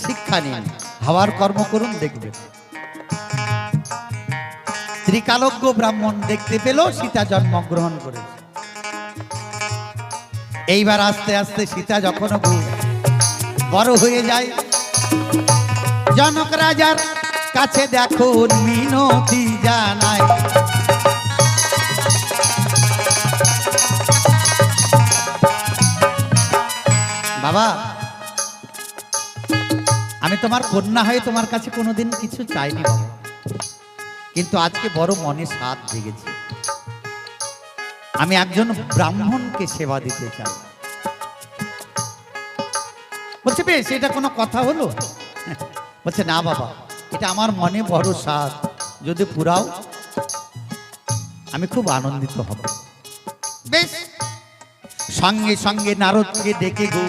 শিক্ষা নিন, হওয়ার কর্ম করুন, দেখবেন। ত্রিকালজ্ঞ ব্রাহ্মণ দেখতে পেল সীতা জন্মগ্রহণ করেছে। এইবার আস্তে আস্তে সীতা যখন বড় হয়ে যায়, জনক রাজার কাছে দেখুন মিনতি জানায়। বাবা, আমি তোমার কন্যা হয়ে তোমার কাছে কোনোদিন কিছু চাইনি বাবা, কিন্তু আজকে বড় মনে সাধ জেগেছে, আমি একজন ব্রাহ্মণকে সেবা দিতে চাই। বলছে বেশ, এটা কোনো কথা হলো? বলছে না বাবা, এটা আমার মনে বড় সাধ, যদি পুরাও আমি খুব আনন্দিত হব। বেশ, সঙ্গে সঙ্গে নারদকে ডেকে গো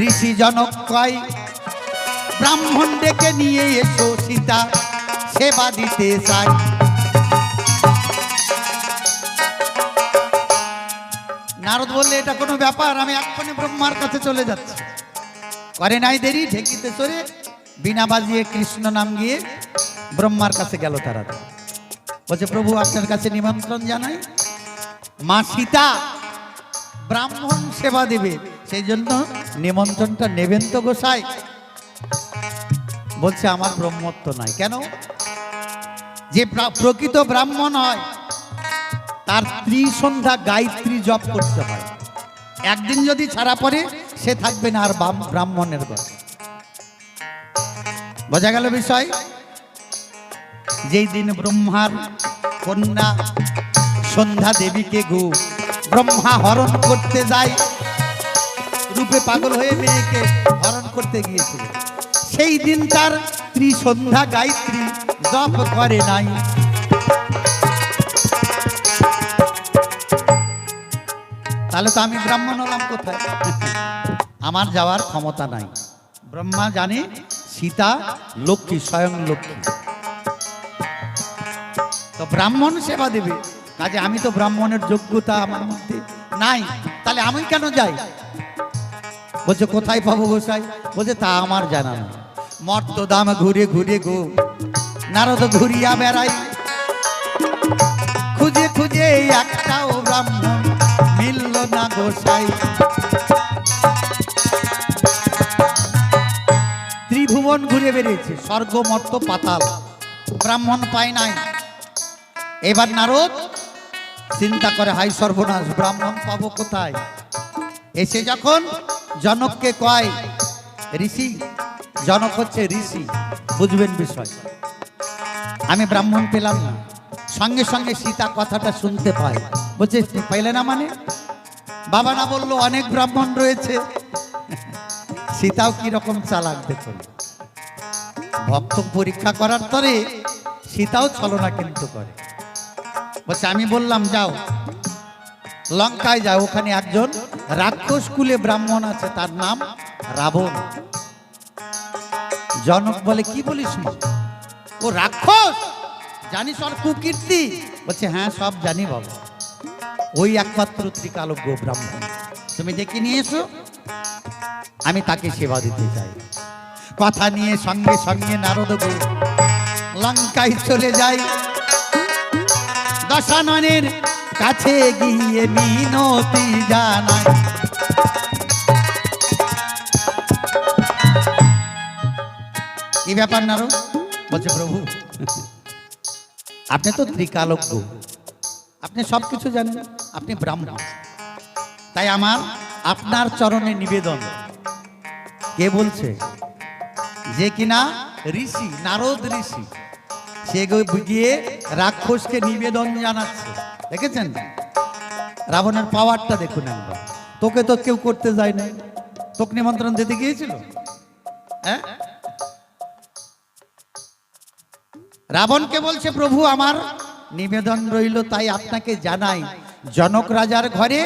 ঋষি জনক কয় ব্রাহ্মণ ডেকে নিয়ে এসো, সীতা সেবা দিতে চাই। নারদ বললে এটা কোনো ব্যাপার, আমি এক্ষুনি ব্রহ্মার কাছে চলে যাচ্ছি। করে নাই দেরি, ঢেকিতে চড়ে বিনা বাজিয়ে কৃষ্ণ নাম গিয়ে ব্রহ্মার কাছে গেল। তারা বলছে প্রভু আপনার কাছে নিমন্ত্রণ জানাই, মা সীতা ব্রাহ্মণ সেবা দেবে, সেই জন্য নিমন্ত্রণটা নেবেন তো গোসাই। বলছে আমার ব্রহ্মত্ব নাই। কেন? যে প্রকৃত ব্রাহ্মণ হয় তার ত্রিসন্ধ্যা গায়ত্রী জপ করতে হয়, একদিন যদি ছাড়া পড়ে সে থাকবে না আর ব্রাহ্মণের ঘর। বোঝা গেল বিষয়? যেই দিন ব্রহ্মার কন্যা সন্ধ্যা দেবীকে গো ব্রহ্মা হরণ করতে যায়, রূপে পাগল হয়ে মেয়েকে হরণ করতে গিয়েছিল, সেই দিন তার ত্রিসন্ধ্যা গায়ত্রী জপ করে নাই। তাহলে তো আমি ব্রাহ্মণ হলাম কোথায়? আমার যাওয়ার ক্ষমতা নাই। ব্রহ্মা জানে সীতা লক্ষ্মী, স্বয়ং লক্ষ্মী, তো ব্রাহ্মণ সেবা দেবে, কাজে আমি তো ব্রাহ্মণের যোগ্যতা আমার মধ্যে নাই, তাহলে আমি কেন যাই? বলছে কোথায় পাবো গোসাই? বলছে তা আমার জানা নেই। মর্তদাম ঘুরে ঘুরে গো নারদ ঘুরিয়া বেড়াই, খুঁজে খুঁজে একটাও ব্রাহ্মণ মিলল না গোসাই। ত্রিভুবন ঘুরে বেরিয়েছে, স্বর্গ মর্ত পাতাল, ব্রাহ্মণ পায় নাই। এবার নারদ চিন্তা করে হাই সর্বনাশ, ব্রাহ্মণ পাবো কোথায়? এসে যখন জনককে কয়, ঋষি, জনক হচ্ছে ঋষি, বুঝবেন বিষয়, আমি ব্রাহ্মণ পেলাম না। সঙ্গে সঙ্গে সীতা কথাটা শুনতে পায়, বলছে পাইলে না মানে? বাবা না বললো অনেক ব্রাহ্মণ রয়েছে? সীতাও কিরকম চালাক দেখুন, ভক্ত পরীক্ষা করার পরে সীতাও ছলনা কিন্তু করে। বলছে আমি বললাম যাও লঙ্কায় যাও, ওখানে একজন রাক্ষস কুলে ব্রাহ্মণ আছে, তার নাম রাবণ। জনক বলে কি বলিস মা, ও রাক্ষস? জানিস ওর কুকীর্তি? বলছে হ্যাঁ সব জানি বাবা, ওই একমাত্র ত্রিকালজ্ঞ ব্রাহ্মণ, তুমি ডেকে নিয়ে এসো, আমি তাকে সেবা দিতে চাই। কথা নিয়ে সঙ্গে সঙ্গে নারদ লঙ্কায় চলে যায়। দশাননের কাছে গিয়ে মিনতি জানায়, কি ব্যাপার নারদ? বলছে প্রভু আপনি তো ত্রিকালজ্ঞ, আপনি সবকিছু জানেন, আপনি ব্রাহ্মণ, তাই আমার আপনার চরণে নিবেদন। কে বলছে? যে কিনা ঋষি, নারদ ঋষি, সে গিয়ে রাক্ষসকে নিবেদন জানাচ্ছে। দেখেছেন রাবণের পাওয়ারটা দেখুন একবার। তোকে তো কেউ করতে যায় না, তোকে নিমন্ত্রণ দিতে গিয়েছিল? হ্যাঁ, রাবণকে বলছে প্রভু আমার নিবেদন রইল, তাই আপনাকে জানাই, জনক রাজার ঘরে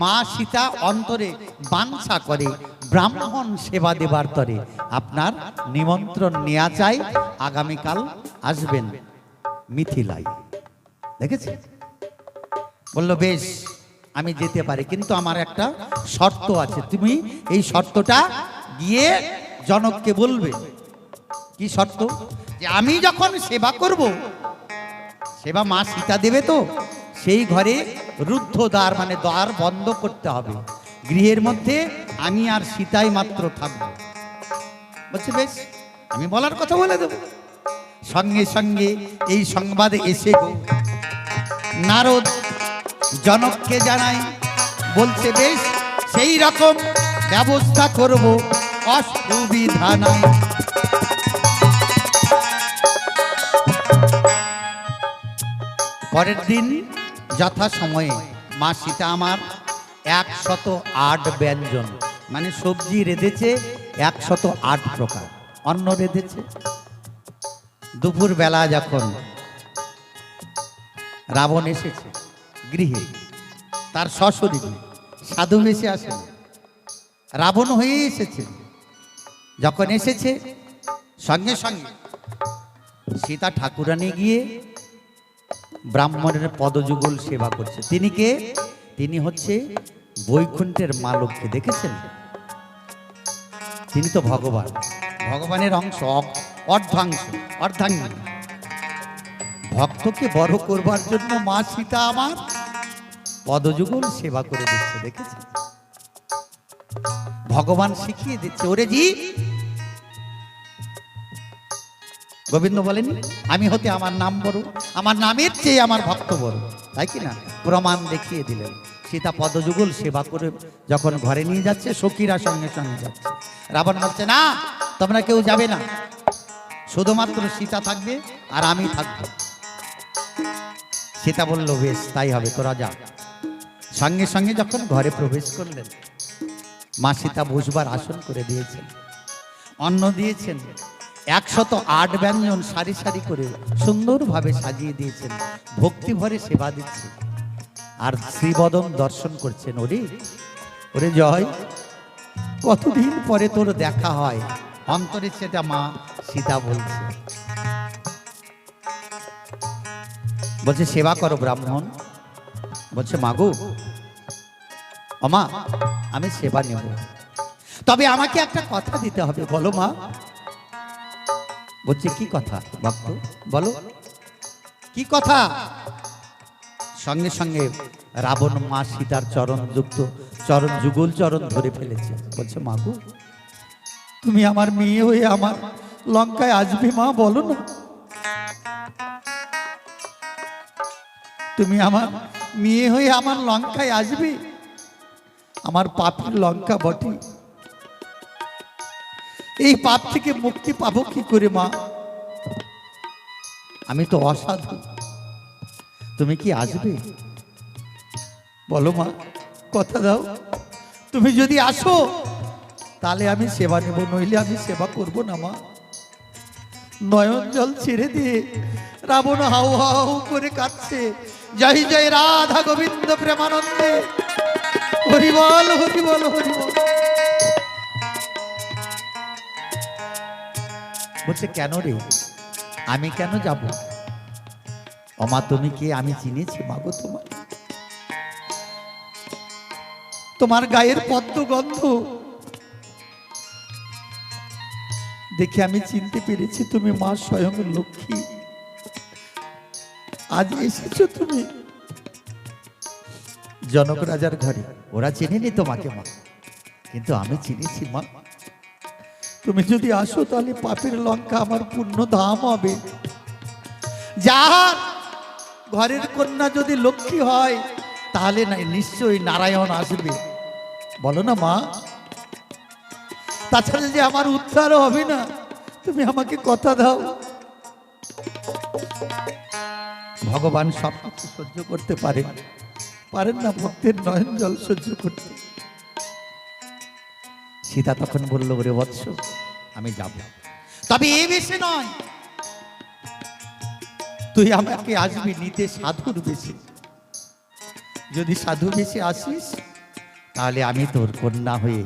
মা সীতা অন্তরে বাঞ্ছা করে ব্রাহ্মণ সেবা দেবার তরে আপনার নিমন্ত্রণ নেওয়া চাই, আগামীকাল আসবেন মিথিলায়। দেখেছি? বলল বেশ আমি যেতে পারি, কিন্তু আমার একটা শর্ত আছে, তুমি এই শর্তটা গিয়ে জনককে বলবে। কি শর্ত? যে আমি যখন সেবা করব, সেবা মা সীতা দেবে তো, সেই ঘরে রুদ্ধ দ্বার মানে দ্বার বন্ধ করতে হবে, গৃহের মধ্যে আমি আর সীতাই মাত্র থাকবো। বলছে বেশ আমি বলার কথা বলে দেব। সঙ্গে সঙ্গে এই সংবাদে এসে নারদ জনককে জানাই, বলছে বেশ সেই রকম ব্যবস্থা করব, অসুবিধা নাই। পরের দিন যথা সময়ে মা সীতা আমার 108 ব্যঞ্জন মানে সবজি রেঁধেছে, 108 প্রকার অন্ন রেঁধেছে। দুপুর বেলা যখন রাবণ এসেছে গৃহে, তার সশরীরে, সাধু বেশে আসেন, রাবণ হয়ে এসেছে। যখন এসেছে সঙ্গে সঙ্গে সীতা ঠাকুরানী গিয়ে ব্রাহ্মণের পদযুগল সেবা করছে। তিনি কে? তিনি হচ্ছে বৈকুণ্ঠের মা লক্ষ্মী। দেখেছেন? তিনি তো ভগবান, ভগবানের অংশ, অর্ধাঙ্গী। ভক্তকে বড় করবার জন্য মা সীতা আমার পদযুগল সেবা করে দিচ্ছে। দেখেছেন? ভগবান শিখিয়ে দিচ্ছে, ওরে জি গোবিন্দ বলেন আমি হতে আমার নাম বড়, আমার নামের চেয়ে আমার ভক্ত বড়, তাই কি না? প্রমাণ দেখিয়ে দিলেন। সীতা পদযুগল সেবা করে যখন ঘরে নিয়ে যাচ্ছে, সখীরা সঙ্গে সঙ্গে যাচ্ছে। রাবণ বলছে না তোমরা কেউ যাবে না, শুধুমাত্র সীতা থাকবে আর আমি থাকবো। সীতা বলল বেশ তাই হবে, তোরা যা। সঙ্গে সঙ্গে যখন ঘরে প্রবেশ করলেন, মা সীতা বসবার আসন করে দিয়েছেন, অন্ন দিয়েছেন, 108 ব্যঞ্জন সারি সারি করে সুন্দরভাবে সাজিয়ে দিয়েছেন, ভক্তি ভরে সেবা দিচ্ছে আর শ্রীবদন দর্শন করছেন। ওরে ওরে জয়, কতদিন পরে তোর দেখা হয়, অন্তরে সেটা মা সীতা বলছে। বলছে সেবা করো ব্রাহ্মণ। বলছে মাগো অমা আমি সেবা নেব, তবে আমাকে একটা কথা দিতে হবে। বলো মা। বলছে কি কথা ভক্ত, বলো কি কথা? সঙ্গে সঙ্গে রাবণ মা সীতার চরণ যুগল চরণ ধরে ফেলেছে। বলছে মাগো তুমি আমার মেয়ে হয়ে আমার লঙ্কায় আসবে মা, বলো না। তুমি আমার মেয়ে হয়ে আমার লঙ্কায় আসবে? আমার পাপের লঙ্কা বটে, এই পাপ থেকে মুক্তি পাবো কি করে মা? আমি তো অসাধু, তুমি কি আসবে? বলো মা, কথা দাও। তুমি যদি আসো তাহলে আমি সেবা নেব, নইলে আমি সেবা করব না মা। নয়ন জল ছেড়ে দিয়ে রাবণ হাউ হাউ করে কাঁদছে। জয় জয় রাধা গোবিন্দ প্রেমানন্দে, হরি বল হরি বল হরি বল। বলছে কেন রে, আমি কেন যাব? অমা তুমি কে আমি চিনেছি মাগো তোমার, তোমার গায়ের পদ্ম গন্ধ দেখে আমি চিনতে পেরেছি তুমি মা স্বয়ং লক্ষ্মী। আজ এসেছো তুমি জনক রাজার ঘরে, ওরা চেনেনি তোমাকে মা, কিন্তু আমি চিনেছি মা। তুমি যদি আসো তাহলে পাপের লঙ্কা আমার পূর্ণ ধাম হবে। যার ঘরের কন্যা যদি লক্ষ্মী হয় তাহলে নিশ্চয়ই নারায়ণ আসবে, বলো না মা? তাছাড়া যে আমার উদ্ধার হবে না, তুমি আমাকে কথা দাও। ভগবান সব কিছু সহ্য করতে পারেন, পারেন না ভক্তের নয়ন জল সহ্য করতে। সীতা তখন বলল, ওরে বৎস আমি যাব, তবে এ বেশে নয়, তুই আমাকে আসবি নিতে সাধুর বেশে। যদি সাধু বেশে আসিস তাহলে আমি তোর কন্যা হয়ে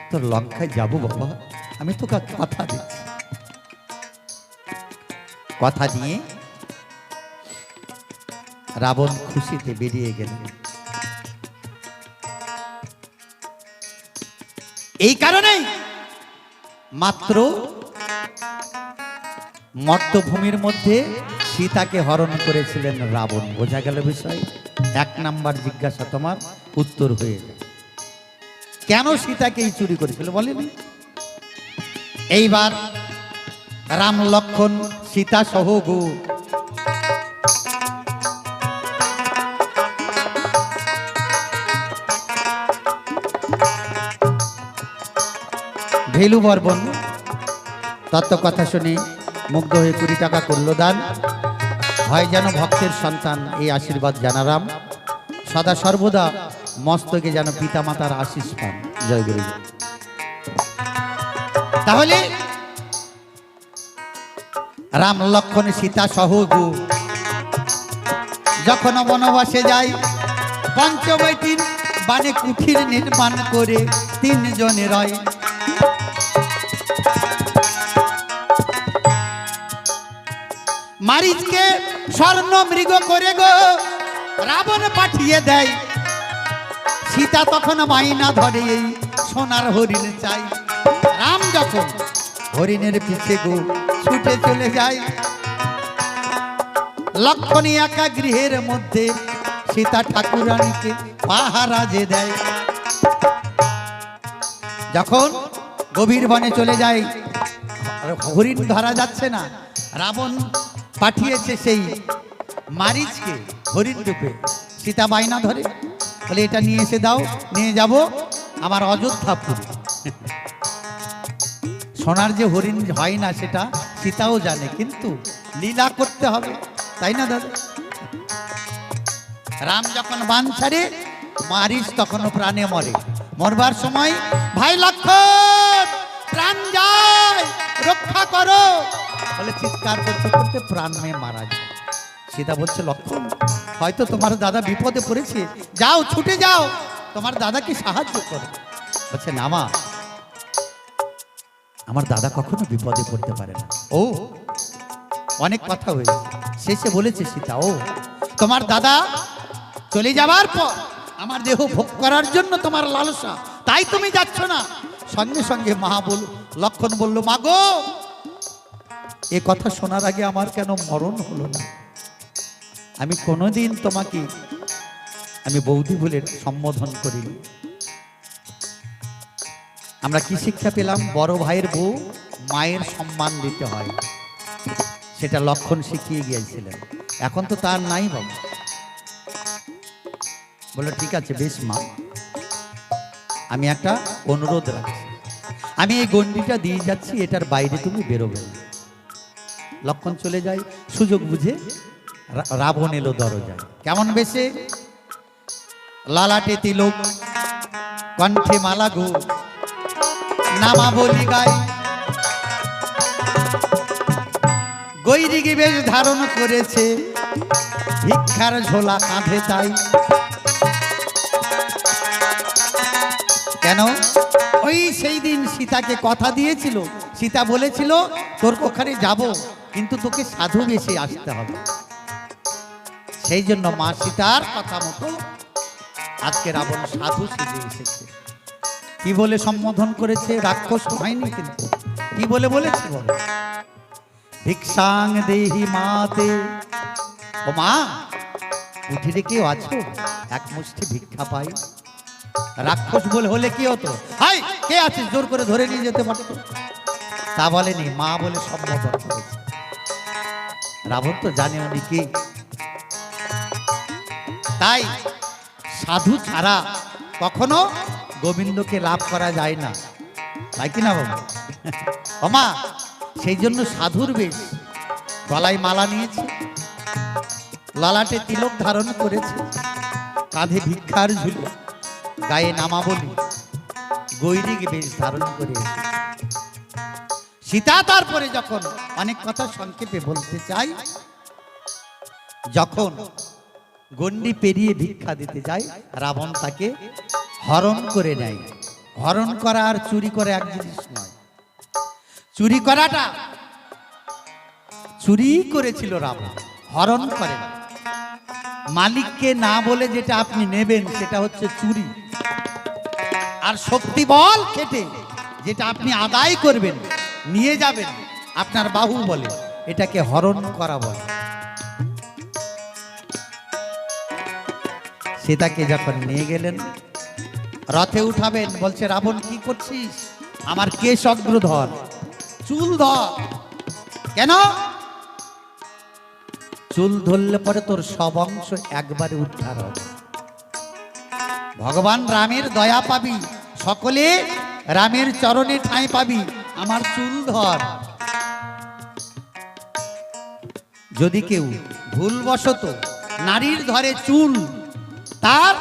তোর লঙ্কায় যাব বাবা, আমি তোকে কথা দিচ্ছি। কথা দিয়ে রাবণ খুশিতে বেরিয়ে গেলেন। এই কারণেই মাত্র মর্তভূমির মধ্যে সীতাকে হরণ করেছিলেন রাবণ। বোঝা গেল বিষয়? 1 নাম্বার জিজ্ঞাসা তোমার উত্তর হয়ে যায়। কেন সীতাকেই চুরি করেছিল বলেনি? এইবার রাম লক্ষণ সীতা সহ গো ভেলু বর্বন তত্ত্ব কথা শুনে মুগ্ধ হয়ে 20 টাকা করল দান। হয় যেন ভক্তের সন্তান এই আশীর্বাদ জানারাম, সদা সর্বদা মস্তকে যেন পিতা মাতার আশীষ পান। জয় গুরু। তাহলে রাম লক্ষণ সীতা সহ গো যখন বনবাসে যায়, পঞ্চবৈতীর বানে কুঠির নির্মাণ করে 3 জনে রয়। মারিচকে স্বর্ণ মৃগ করে গো রাবণ পাঠিয়ে দেয়। সীতা তখন মাইনা ধরে এই সোনার হরিণ চাই। রাম যখন হরিণের পিছে গো ছুটে চলে যায়, লক্ষণী একা গৃহের মধ্যে সীতা ঠাকুরানীকে পাহারা যে দেয়। যখন গভীর বনে চলে যায়, হরিণ ধরা যাচ্ছে না, রাবণ পাঠিয়েছে সেই মারিচকে হরিণ রূপে। সীতা বাইনা ধরে বলে, এটা নিয়ে এসে দাও, নিয়ে যাব আমার অযোধ্যাপুর। সোনার যে হরিণ হয় না সেটা সীতাও জানে, কিন্তু লীলা করতে হবে, তাই না দাদা? রাম যখন বান ছাড়ে, মারিচ তখনও প্রাণে মরে। মরবার সময়, ভাই লক্ষণ প্রাণ যায়, রক্ষা করো বলে চিৎকার করতে করতে প্রাণ মেয়ে মারা যায়। সীতা বলছে, লক্ষণ হয়তো তোমার দাদা বিপদে পড়েছে, যাও ছুটে যাও, তোমার দাদাকে সাহায্য করো। বলছে, না মা, আমার দাদা কখনো বিপদে পড়তে পারে না। ও অনেক কথা হয়েছে, শেষে বলেছে সীতা, ও তোমার দাদা চলে যাবার পর আমার দেহ ভোগ করার জন্য তোমার লালসা, তাই তুমি যাচ্ছ না। সঙ্গে সঙ্গে লক্ষণ বলল, মা গো, এ কথা শোনার আগে আমার কেন মরণ হলো না? আমি কোনোদিন তোমাকে আমি বৌদি বলে সম্বোধন করিনি। আমরা কি শিক্ষা পেলাম? বড় ভাইয়ের বউ মায়ের সম্মান দিতে হয়, সেটা লক্ষণ শিখিয়ে গিয়েছিলেন। এখন তো তার নাই বাবা। বললো ঠিক আছে বেশ মা, আমি একটা অনুরোধ রাখছি, আমি এই গণ্ডিটা দিয়ে যাচ্ছি, এটার বাইরে তুমি বেরোবে না। লক্ষণ চলে যায়, সুযোগ বুঝে রাবণ এলো দরজায়। কেমন বেশে? লালাটে তিলক, কণ্ঠে মালা গো, নামাবলি গায়, গৈরিকি বেশ ধারণ করেছে, ভিক্ষার ঝোলা কাঁধে তাই। কেন? ওই সেই দিন সীতাকে কথা দিয়েছিল, সীতা বলেছিল তোর ওখানে যাব, কিন্তু তোকে সাধু বেশে আসতে হবে। সেই জন্য মা সীতার কথা মতো আজকে রাবণ সাধু সেজে এসেছে। কি বলে সম্বোধন করেছে? রাক্ষস হয়নি কিন্তু, কি বলে বলেছে বলো? ভিক্ষাং দেহি মাতে, ও মা উঠিরে কেউ আছো, এক মুষ্টি ভিক্ষা পাই। রাক্ষস বলে হলে কি হতো? হাই কে আছিস, জোর করে ধরে নিয়ে যেতে পারতো, তা বলেনি, মা বলে সম্বোধন করেছে। রাবণ তো জানে উনি কি। তাই সাধু ছাড়া কখনো গোবিন্দকে লাভ করা যায় না, তাই কিনা বাবু? ওমা সেই জন্য সাধুর বেশ, গলায় মালা নিয়েছে, ললাটে তিলক ধারণ করেছে, কাঁধে ভিক্ষার ঝুলি, গায়ে নামাবলি, গৈরিক বেশ ধারণ করে। সীতা তারপরে যখন অনেক কথা সংক্ষেপে বলতে চাই, যখন গণ্ডি পেরিয়ে ভিক্ষা দিতে যায়, রাবণ তাকে হরণ করে নেয়। হরণ করা আর চুরি করা এক জিনিস নয়। চুরি করাটা চুরি করেছিল রাবণ, হরণ করে না। মালিককে না বলে যেটা আপনি নেবেন সেটা হচ্ছে চুরি, আর শক্তি বল খেটে যেটা আপনি আদায় করবেন, নিয়ে যাবেন আপনার বাহু বলে, এটাকে হরণ করা বলে। সীতাকে যখন নিয়ে গেলেন, রথে উঠাবেন, বলছে রাবণ কি করছিস? আমার কেশ অগ্র ধর, চুল ধর। কেন? চুল ধরলে পরে তোর সব অংশ একবারে উদ্ধার হবে, ভগবান রামের দয়া পাবি, সকলে রামের চরণে ঠাঁই পাবি, আমার চুল ধর। যদি কেউ ভুলবশত নারীর ধরে চুল, তার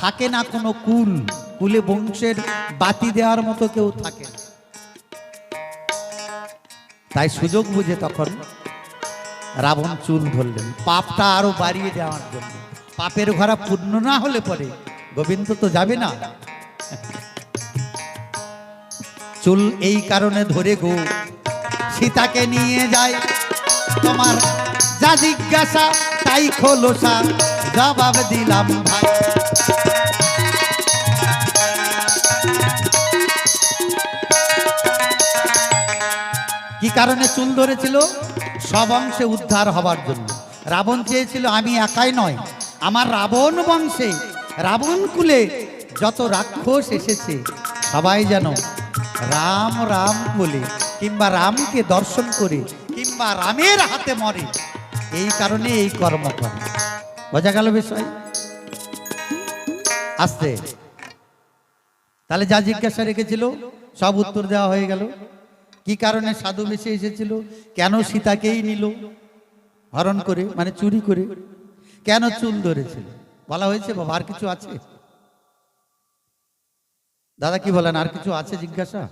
থাকে না কোনো কুল, কুলে বংশের বাতি দেওয়ার মতো কেউ থাকে না। তাই সুযোগ বুঝে তখন রাবণ চুল ধরলেন, পাপটা আরো বাড়িয়ে দেওয়ার জন্য। পাপের ঘরা পূর্ণ না হলে পরে গোবিন্দ তো যাবে না। চুল এই কারণে ধরে গো সীতাকে নিয়ে যায়, তোমার যা জিজ্ঞাসা তাই খোলসা জবাব দিলাম ভাই। কি কারণে চুল ধরেছিল? সব অংশে উদ্ধার হবার জন্য। রাবণ চেয়েছিল আমি একাই নয়, আমার রাবণ বংশে, রাবণ কুলে যত রাক্ষস এসেছে সবাই যেন রাম রাম বলে, কিংবা রামকে দর্শন করে, কিংবা রামের হাতে মরে, এই কারণে এই কর্ম করে। বোঝা গেল বিষয়? আসতে তাহলে যা জিজ্ঞাসা রেখেছিল সব উত্তর দেওয়া হয়ে গেল। কি কারণে সাধু বেশে এসেছিল? কেন সীতাকেই নিল হরণ করে, মানে চুরি করে? কেন চুল ধরেছিল? বলা হয়েছে বাবা? আর কিছু আছে দাদা? কি বলেন, আর কিছু আছে জিজ্ঞাসা?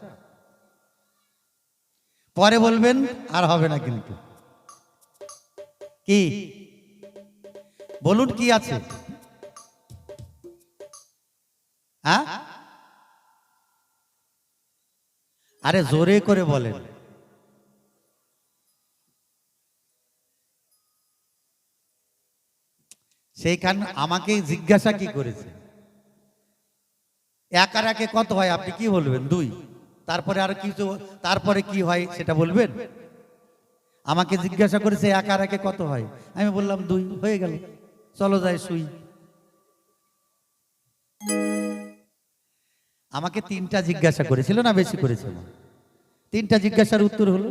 পরে বলবেন, আর হবে না কিন্তু। কি বলুন, কি আছে? হ্যাঁ, আরে জোরে করে বলেন। সেইখান আমাকে জিজ্ঞাসা কি করেছে? এক আর একে কত হয় আপনি কি বলবেন? 2। তারপরে আর কিছু, তারপরে কি হয় সেটা বলবেন? আমাকে জিজ্ঞাসা করেছে এক আর একে কত হয়, আমি বললাম 2, হয়ে গেল, চলো যাই শুই। আমাকে 3টা জিজ্ঞাসা করেছিল না, বেশি করেছিল? 3টা জিজ্ঞাসার উত্তর হলো,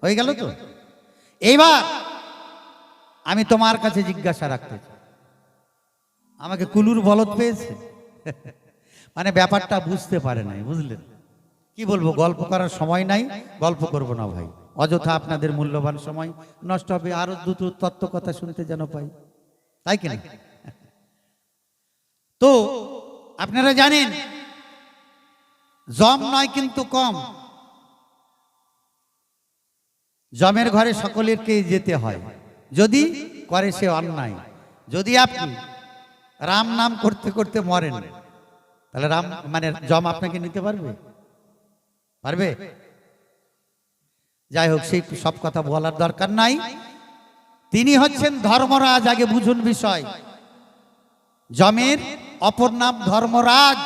হয়ে গেল তো। এইবার আমি তোমার কাছে জিজ্ঞাসা রাখতে চাই, আমাকে কুলুর বলদ পেয়েছে। মানে ব্যাপারটা বুঝতে পারে নাই, বুঝলেন? কি বলবো, গল্প করার সময় নাই, গল্প করব না ভাই, অযথা আপনাদের মূল্যবান সময় নষ্ট হবে। আরো দুটো তত্ত্ব কথা শুনতে যেন পাই, তাই কিনা? তো আপনারা জানেন জম নয় কিন্তু কম, জমের ঘরে সকলেরকেই যেতে হয় যদি করে সে অন্যায়। যদি আপনি রাম নাম করতে করতে মরেন, তাহলে রাম মানে জম আপনাকে নিতে পারবে? পারবে? যাই হোক, সেই সব কথা বলার দরকার নাই। তিনি হচ্ছেন ধর্মরাজ। আগে বুঝুন বিষয়, জমের অপর নাম ধর্মরাজ।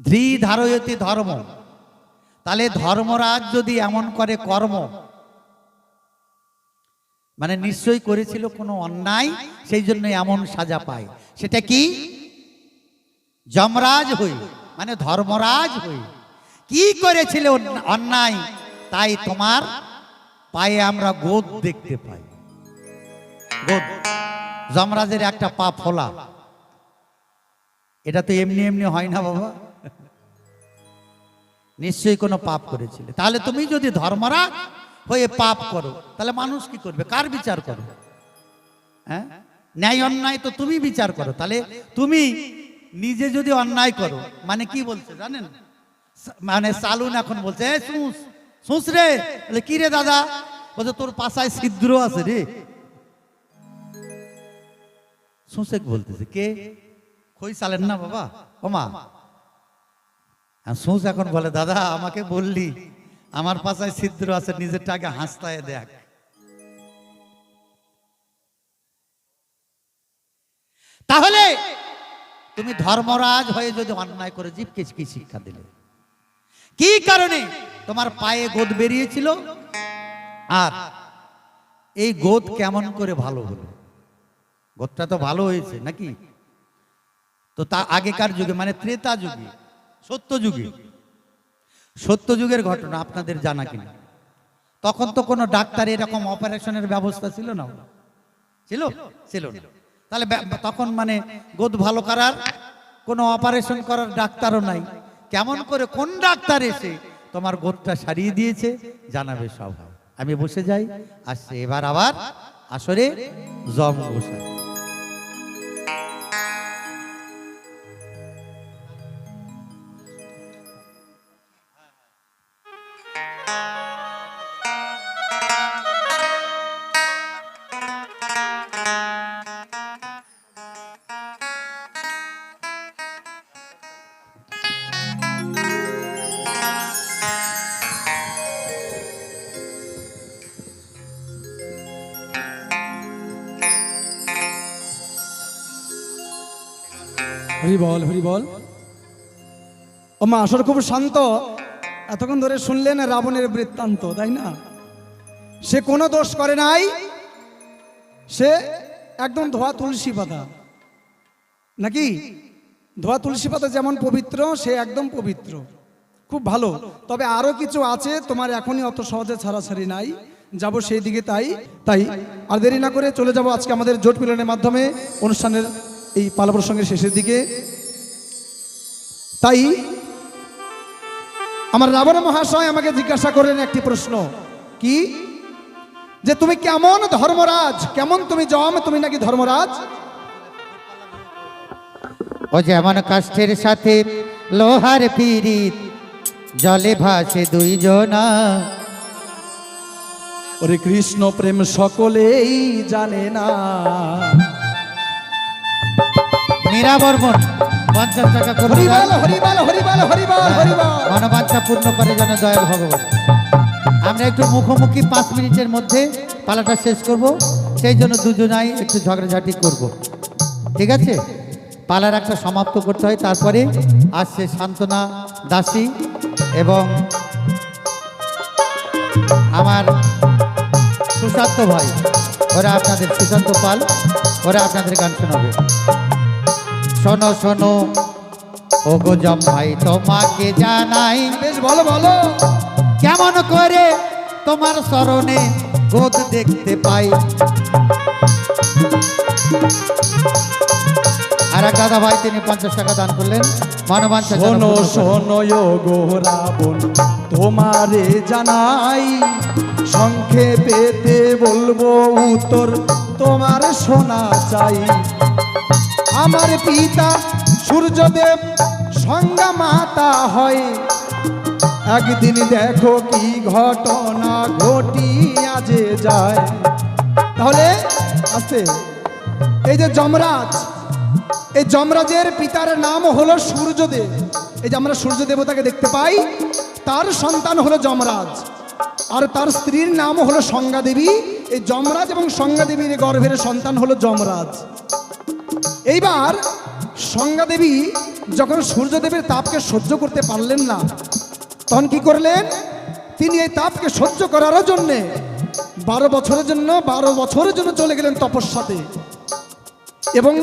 ধৃ ধারয়তি ধর্ম, তাহলে ধর্মরাজ যদি এমন করে কর্ম, মানে নিশ্চয়ই করেছিল কোনো অন্যায়, সেই জন্য এমন সাজা পায়। সেটা কি? যমরাজ হই, মানে ধর্মরাজ হই। কি করেছিল অন্যায়, তাই তোমার পায়ে আমরা গোদ দেখতে পাই। গোদ, যমরাজের একটা পা ফোলা। এটা তো এমনি এমনি হয় না বাবা, নিশ্চয়ই কোনো পাপ করেছিলে। তাহলে তুমি যদি ধর্মরাজ হয়ে পাপ করো, তাহলে মানুষ কি করবে? কার বিচার করো? হ্যাঁ, ন্যায় অন্যায় তো তুমি বিচার করো। তাহলে তুমি নিজে যদি অন্যায় করো, মানে কি বলছে জানেন? মানে সালুন এখন বলছে, শুস রে। কি রে দাদা? বলছে তোর পাশায় ছিদ্র আছে রে। শুসে বলতেছে কে? খই চালেন না বাবা, ওমা। শুস এখন বলে, দাদা আমাকে বললি আমার পাশায় ছিদ্র আছে, নিজেরটা আগে হাসতায় দেখ। তাহলে তুমি ধর্মরাজ হয়ে যদি অন্যায় করে জীবকে কি শিক্ষা দিলে? কি কারণে? তোমার পায়ে গোদ বেরিয়েছিল, আর এই গোদ কেমন করে ভালো হলো? গোদটা তো ভালো হয়েছে নাকি? তো তা আগেকার যুগে, মানে ত্রেতা যুগে, সত্য যুগের ঘটনা আপনাদের জানা কিনা? তখন তো কোনো ডাক্তার এরকম অপারেশনের ব্যবস্থা ছিল না, ছিল না। তাহলে তখন মানে গোদ ভালো করার কোনো অপারেশন করার ডাক্তারও নাই। কেমন করে কোন ডাক্তার এসে তোমার গোদটা সারিয়ে দিয়েছে জানাবে সব। আমি বসে যাই, আসছে এবার আবার আসরে জম গোসাই। হরি বল, হরি বল। ও মা, আসর খুব শান্ত। এতক্ষণ ধরে শুনলেন রাবণের বৃত্তান্ত, তাই না? সে কোনো দোষ করে নাই, সে একদম ধোয়া তুলসী পাতা, নাকি? ধোয়া তুলসী পাতা যেমন পবিত্র, সে একদম পবিত্র, খুব ভালো। তবে আরো কিছু আছে, তোমার এখনই অত সহজে ছাড়াছাড়ি নাই, যাব সেই দিকে। তাই আর দেরি না করে চলে যাব আজকে আমাদের জোট মিলনের মাধ্যমে অনুষ্ঠানের এই পালা প্রসঙ্গের শেষের দিকে। তাই আমার রাবণ মহাশয় আমাকে জিজ্ঞাসা করেন একটি প্রশ্ন, কি? যে তুমি কেমন ধর্মরাজ, কেমন তুমি জম, তুমি নাকি ধর্মরাজ? ও যেমন কাষ্ঠের সাথে লোহার পিরিত, জলে ভাসে দুইজনা। ওরে কৃষ্ণ প্রেম সকলেই জানে না। মীরা বর্মন 50 টাকা করে হরিবল, হরিবল, হরিবল, হরিবল, হরিবল। মনোবাঞ্ছা পূর্ণ করে যেন দয়াল ভগবান। আমরা একটু মুখোমুখি 5 মিনিটের মধ্যে পালাটা শেষ করব, সেই জন্য দুজনাই একটু ঝগড়াঝাটি করব, ঠিক আছে? পালার একটা সমাপ্ত করতে হয়, তারপরে আসছে সান্ত্বনা দাসী এবং আমার সুশান্ত ভাই, ওরা আপনাদের সুশান্ত পাল, ওরা আপনাদের গান শোনাবে। শোনো শোনো ও গো জম ভাই, তোমাকে জানাই, বেশ, বলো বলো। কেমন করে তোমার শরণে গোদ দেখতে পাই। আর এক দাদা ভাই তিনি 50 টাকা দান করলেন। মানবাঞ্ছা শোনো শোনো গো রাবণ, তোমারে জানাই, সংক্ষেপেতে বলবো উত্তর তোমার শোনা চাই। আমার পিতা সূর্যদেব সংজ্ঞা মাতা হয়, একদিন দেখো কি ঘটনা ঘটিয়া যে যায়। তাহলে আছে এই যে যমরাজ, এই যমরাজের পিতার নাম হলো সূর্যদেব। এই যে আমরা সূর্য দেবতাকে দেখতে পাই, তার সন্তান হলো যমরাজ, আর তার স্ত্রীর নাম হলো সংজ্ঞা দেবী। এই যমরাজ এবং সংজ্ঞা দেবীর গর্ভের সন্তান হলো যমরাজ। এইবার সংজ্ঞা দেবী যখন সূর্যদেবের তাপকে সহ্য করতে পারলেন না, তখন কি করলেন? তিনি এই তাপকে সহ্য করার জন্যে 12 বছরের জন্য চলে গেলেন তপস্যাতে। এবং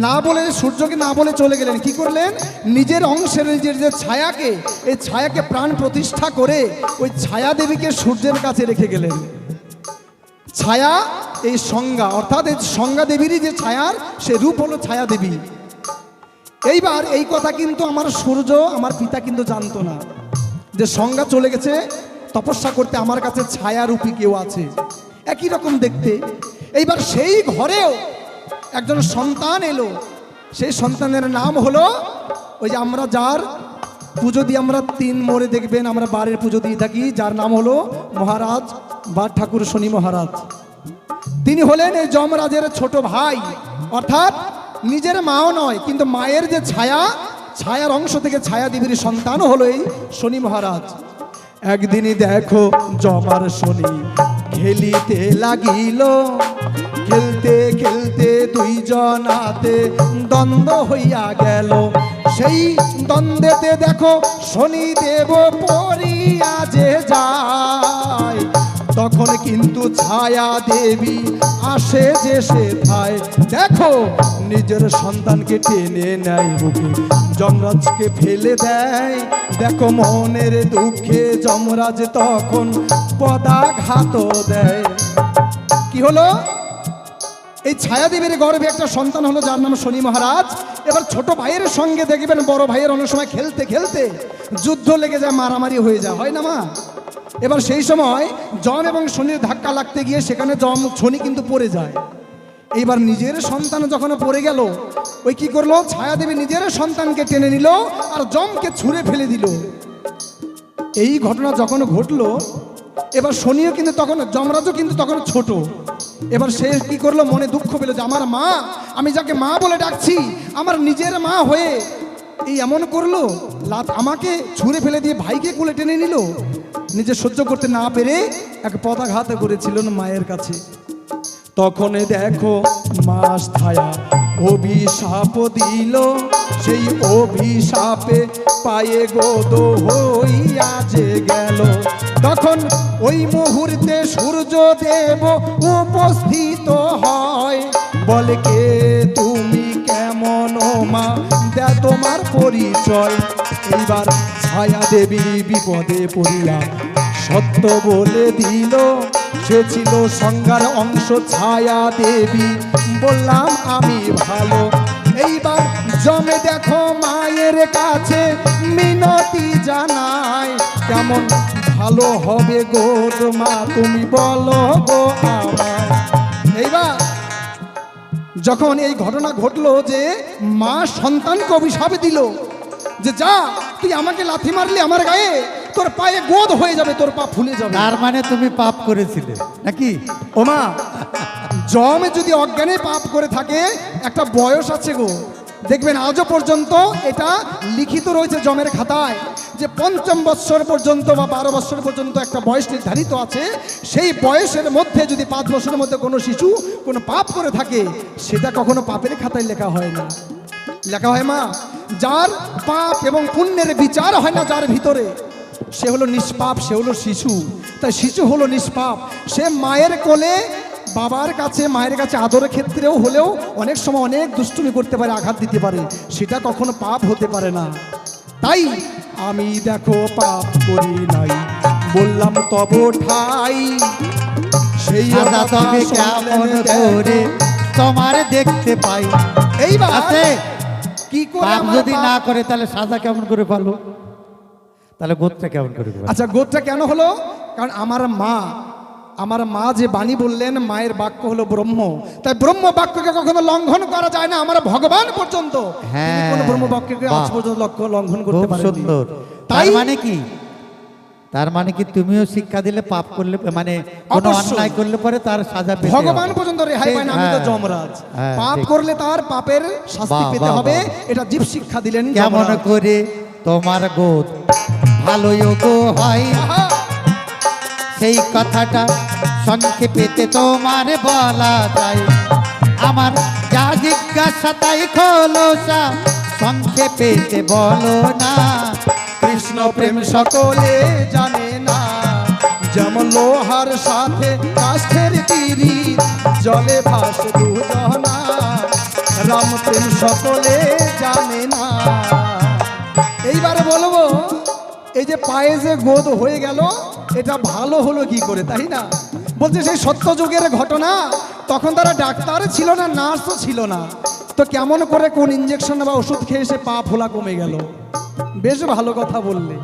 না বলে, সূর্যকে না বলে চলে গেলেন। কি করলেন? নিজের অংশের নিজের যে ছায়াকে, এই ছায়াকে প্রাণ প্রতিষ্ঠা করে ওই ছায়া দেবীকে সূর্যের কাছে রেখে গেলেন। ছায়া এই সংজ্ঞা, অর্থাৎ এই সংজ্ঞা দেবীরই যে ছায়ার সে রূপ হলো ছায়া দেবী। এইবার এই কথা কিন্তু আমার সূর্য, আমার পিতা কিন্তু জানতো না যে সংজ্ঞা চলে গেছে তপস্যা করতে, আমার কাছে ছায়ারূপী কেউ আছে একই রকম দেখতে। এইবার সেই ঘরেও একজন সন্তান এলো। সেই সন্তানের নাম হলো ওই যে আমরা যার পুজো দিয়ে, আমরা 3 মোড়ে দেখবেন আমরা বারের পুজো দিয়ে থাকি, যার নাম হলো মহারাজ বা ঠাকুর শনি মহারাজ। তিনি হলেন এই যমরাজের ছোট ভাই, অর্থাৎ নিজের মাও নয়, কিন্তু মায়ের যে ছায়া, ছায়ার অংশ থেকে ছায়া দেবীর সন্তান হলো এই শনি মহারাজ। একদিনই দেখো যমার শনি খেলিতে লাগিল, খেলতে খেলতে 2 জনাতে দ্বন্দ্ব হইয়া গেল। সেই দ্বন্দ্বেতে দেখো শনিদেব পড়িয়া যে যায়, তখন কিন্তু ছায়া দেবী আসে যে সেথায়। দেখো নিজের সন্তানকে টেনে নেয় বুকে, যমরাজকে ফেলে দেয়। দেখো মনের দুঃখে যমরাজ তখন পদাঘাত দেয়। কি হলো? এই ছায়াদেবীর গর্ভে একটা সন্তান হলো যার নাম শনি মহারাজ। এবার ছোট ভাইয়ের সঙ্গে দেখবেন বড় ভাইয়ের অনেক সময় খেলতে খেলতে যুদ্ধ লেগে যায়, মারামারি হয়ে যায়, হয় না মা? এবার সেই সময় যম এবং শনির ধাক্কা লাগতে গিয়ে সেখানে শনি কিন্তু পড়ে যায়। এইবার নিজের সন্তান যখন পড়ে গেল, ওই কি করলো? ছায়াদেবী নিজের সন্তানকে টেনে নিল আর যমকে ছুঁড়ে ফেলে দিল। এই ঘটনা যখন ঘটলো, এবার শনিও কিন্তু তখন, যমরাজও কিন্তু তখন ছোট। এবার সে কি করলো? মনে দুঃখ পেল যে আমার মা, আমি যাকে মা বলে ডাকছি, আমার নিজের মা হয়ে এই এমন করলো, আমাকে ছুঁড়ে ফেলে দিয়ে ভাইকে কোলে টেনে নিল। নিজে সহ্য করতে না পেরে এক পদাঘাত করেছিলেন মায়ের কাছে। তখন দেখো মাস ছায়া অভিশাপ দিল, সেই অভিশাপে পায়ে গোদ হইয়া যে গেল। তখন ওই মুহূর্তে সূর্যদেব উপস্থিত হয়, বলে কে তুমি, কেমন মা, দে তোমার পরিচয়। এইবার ছায়া দেবী বিপদে পড়িয়া সত্য বলে দিল, সে ছিল সংজ্ঞার অংশ ছায়া দেবী, বললাম আমি ভালো। এইবার জমে দেখো মায়ের কাছে মিনতি জানায়, কেমন ভালো হবে গো মা, তুমি বলো গো আমায়। এইবার যখন এই ঘটনা ঘটলো যে মা সন্তানকে অভিশাপ দিল যে যা, তুই আমাকে লাথি মারলি আমার গায়ে, তোর পায়ে গোদ হয়ে যাবে, তোর পা ফুলে যাবে। তার মানে তুমি পাপ করেছিলে নাকি? ও মা, জমে যদি অজ্ঞানে পাপ করে থাকে, একটা বয়স আছে গো, দেখবেন আজও পর্যন্ত এটা লিখিত রয়েছে জমের খাতায় যে ৫ম বৎসর পর্যন্ত বা 12 বৎসর পর্যন্ত একটা বয়স নির্ধারিত আছে। সেই বয়সের মধ্যে যদি 5 বছরের মধ্যে কোনো শিশু কোনো পাপ করে থাকে, সেটা কখনো পাপের খাতায় লেখা হয় না। লেখা হয় মা, যার পাপ এবং পুণ্যের বিচার হয় না যার ভিতরে, সে হলো নিষ্পাপ, সে হলো শিশু। তাই শিশু হলো নিষ্পাপ। সে মায়ের কোলে, বাবার কাছে, মায়ের কাছে আদরের ক্ষেত্রেও হলেও অনেক সময় অনেক দুষ্টুমি করতে পারে, আঘাত দিতে পারে, সেটা কখনো পাপ হতে পারে না। তাই আমি দেখো পাপ করি নাই, বললাম তব ঠাই সেই সাজা কথা তবে কেমন শুনলেন করে তোমার দেখতে পাই। এইবার আছে কি করে পাপ আমার যদি বাপ- না করে তাহলে সাজা কেমন করে পালো, তাহলে গোত্রটা কেমন করে পালো? আচ্ছা গোত্রটা কেন হলো? কারণ আমার মা যে বাণী বললেন, মায়ের বাক্য হলো ব্রহ্ম, তাই ব্রহ্ম বাক্যকে কখনো লঙ্ঘন করা যায় না। আমার ভগবান পর্যন্ত তিনি কোনো ব্রহ্ম বাক্যকে আজ বাহ। পর্যন্ত লঙ্ঘন করতে খুব পারেন। সুন্দর। তার তাই মানে কি, তার মানে কি তুমিও শিক্ষা দিলে পাপ করলে মানে কোনো অবশ্যই। অন্যায় করলে পরে তার সাজা পেতে ভগবান হবে। পর্যন্ত রেহাই পায় না, আমি তো হ্যাঁ, যমরাজ। হ্যাঁ, পাপ ঠিক। করলে তার পাপের শাস্তি বাহ, পেতে বাহ, হবে, বাহ। এটা জীব শিক্ষা দিলেন কেমন যমরাজ। করে তোমার গোদ ভালোই গো হয়, আহা, সেই কথাটা সংক্ষেপেতে তোমার বলা যায়। আমার যা জিজ্ঞাসা তাই খোলসা সংক্ষেপেতে বলো না। কৃষ্ণ প্রেম সকলে জানে না, যেমন লোহার সাথে কাষ্ঠের তিরি জলে ভাসে দুজনা, রাম প্রেম সকলে জানে না। এইবারে বলবো, এই যে পায়ে যে গোদ হয়ে গেল, এটা ভালো হলো কি করে, তাই না? বলছে সেই সত্যযুগের ঘটনা, তখন তারা ডাক্তার ছিল না, নার্সও ছিল না, তো কেমন করে কোন ইঞ্জেকশন বা ওষুধ খেয়ে সে পা ফোলা কমে গেল? বেশ ভালো কথা বললে।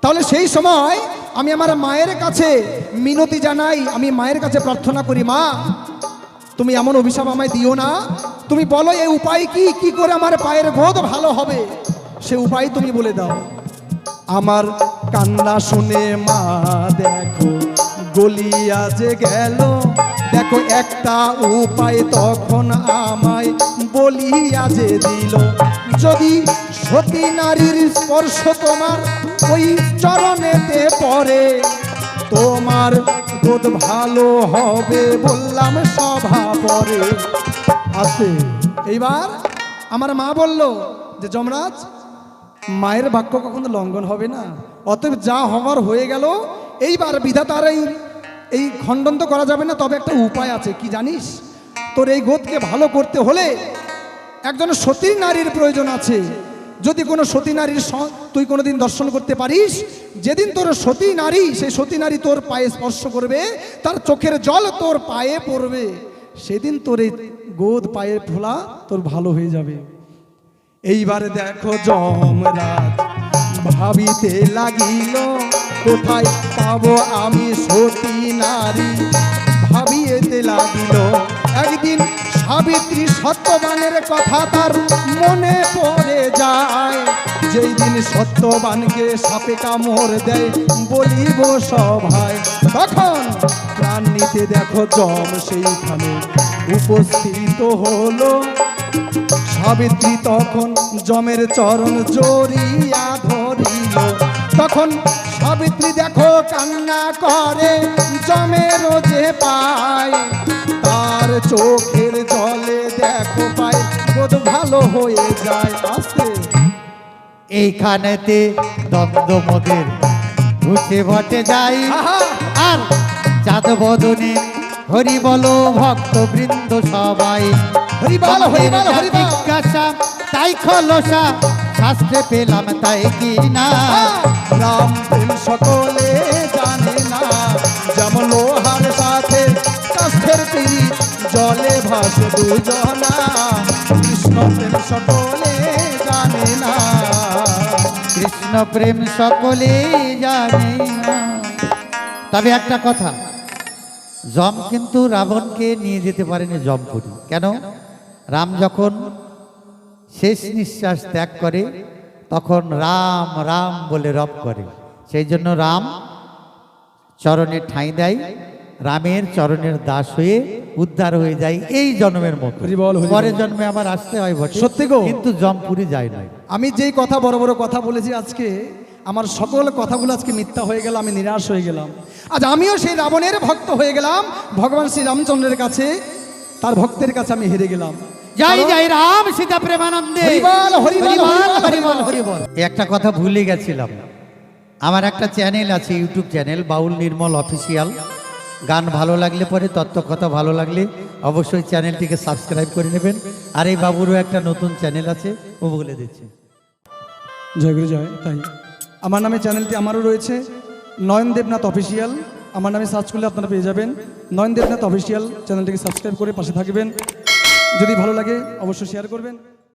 তাহলে সেই সময় আমি আমার মায়ের কাছে মিনতি জানাই, আমি মায়ের কাছে প্রার্থনা করি, মা তুমি এমন অভিশাপ আমায় দিও না, তুমি বলো এই উপায় কি, কি করে আমার পায়ের গোদ ভালো হবে, সে উপায় তুমি বলে দাও। আমার কান্না শুনে মা দেখো গলিয়া যে গেল, দেখো একটা উপায় তখন আমায় বলিয়া যে দিল, যদি সতী নারীর স্পর্শ তোমার ওই চরণেতে পড়ে, তোমার গোদ ভালো হবে বললাম সভা পরে। আছে এইবার আমার মা বলল যে যমরাজ, মায়ের বাক্য কখনো লঙ্ঘন হবে না, অতএব যা হওয়ার হয়ে গেল। এইবার বিধাতার এই খণ্ডন তো করা যাবে না, তবে একটা উপায় আছে, কি জানিস? তোর এই গোদকে ভালো করতে হলে একজন সতী নারীর প্রয়োজন আছে। যদি কোনো সতী নারীর তুই কোনোদিন দর্শন করতে পারিস, যেদিন তোর সতী নারী, সেই সতী নারী তোর পায়ে স্পর্শ করবে, তার চোখের জল তোর পায়ে পড়বে, সেদিন তোর এই গোদ পায়ে ফোলা তোর ভালো হয়ে যাবে। এইবারে দেখো যমরাজ ভাবিতে লাগিল, কোথায় পাবো আমি সতী নারী, ভাবিয়েতে লাগিল। একদিন সাবিত্রী সত্যবানের কথা তার মনে পড়ে যায়, যেই দিন সত্যবানকে সাপে কামড় দেয় বলিব সভায়, তখন প্রাণ নিতে দেখো যম সেইখানে উপস্থিত হলো। সাবিত্রী তখন যমের চরণ জড়িয়া ধরিল, তখন সাবিত্রী দেখো কান্না করে যমের যে পায়, তার চোখের জলে দেখো পায় বোধ ভালো হয়ে যায়। আসতে এইখানেতে দ্বন্দ্ব মোদের ঘুষে বটে যাই, আহা, আর চাঁদ বদনে হরি বলো ভক্ত বৃন্দ সবাই। হরিবল হরিবল হরিবল। জিজ্ঞাসা তাই খোলসা শাস্ত্রে পেলাম তাই কি না। রাম প্রেম সকলে জানে না, যেমন লোহার সাথে কাষ্ঠের তিরি জলে ভাসে দুজনা, কৃষ্ণ প্রেম সকলে জানে না। কৃষ্ণ প্রেম সকলে জানে না। তবে একটা কথা, যম কিন্তু রাবণকে নিয়ে যেতে পারেনি যমপুরী। কেন? রাম যখন শেষ নিঃশ্বাস ত্যাগ করে, তখন রাম রাম বলে রব করে, সেই জন্য রাম চরণে ঠাঁই দেয়, রামের চরণের দাস হয়ে উদ্ধার হয়ে যায় এই জন্মের মতো। হরিবল, হরিবল। পরের জন্মে আবার আসতে হয় বটে, সত্যি গো। কিন্তু যমপুরী যায় নাই। আমি যেই কথা বড় বড় কথা বলেছি আজকে, আমার সকল কথাগুলো আজকে মিথ্যা হয়ে গেল, আমি নিরাশ হয়ে গেলাম। আজ আমিও সেই রাবণের ভক্ত হয়ে গেলাম, ভগবান শ্রী রামচন্দ্রের কাছে, তার ভক্তের কাছে আমি হেরে গেলাম। জয় কারণ- জয় রাম সীতা প্রেমানন্দে। হরিবল, হরিবল, হরিবল, হরিবল, হরিবল। হরিবল। একটা কথা ভুলে গেছিলাম, আমার একটা চ্যানেল আছে, ইউটিউব চ্যানেল বাউল নির্মল অফিসিয়াল। গান ভালো লাগলে পরে, তত্ত্বকথা ভালো লাগলে অবশ্যই চ্যানেলটিকে সাবস্ক্রাইব করে নেবেন। আর এই বাবুরও একটা নতুন চ্যানেল আছে, ও বলে দিচ্ছে। জয় গুরু জয়। তাই আমার নামে চ্যানেলটি আমারও রয়েছে, নয়ন দেবনাথ অফিসিয়াল, আমার নামে সার্চ করলে আপনারা পেয়ে যাবেন। নয়ন দেবনাথ অফিসিয়াল চ্যানেলটিকে সাবস্ক্রাইব করে পাশে থাকবেন। যদি ভালো লাগে অবশ্যই শেয়ার করবেন।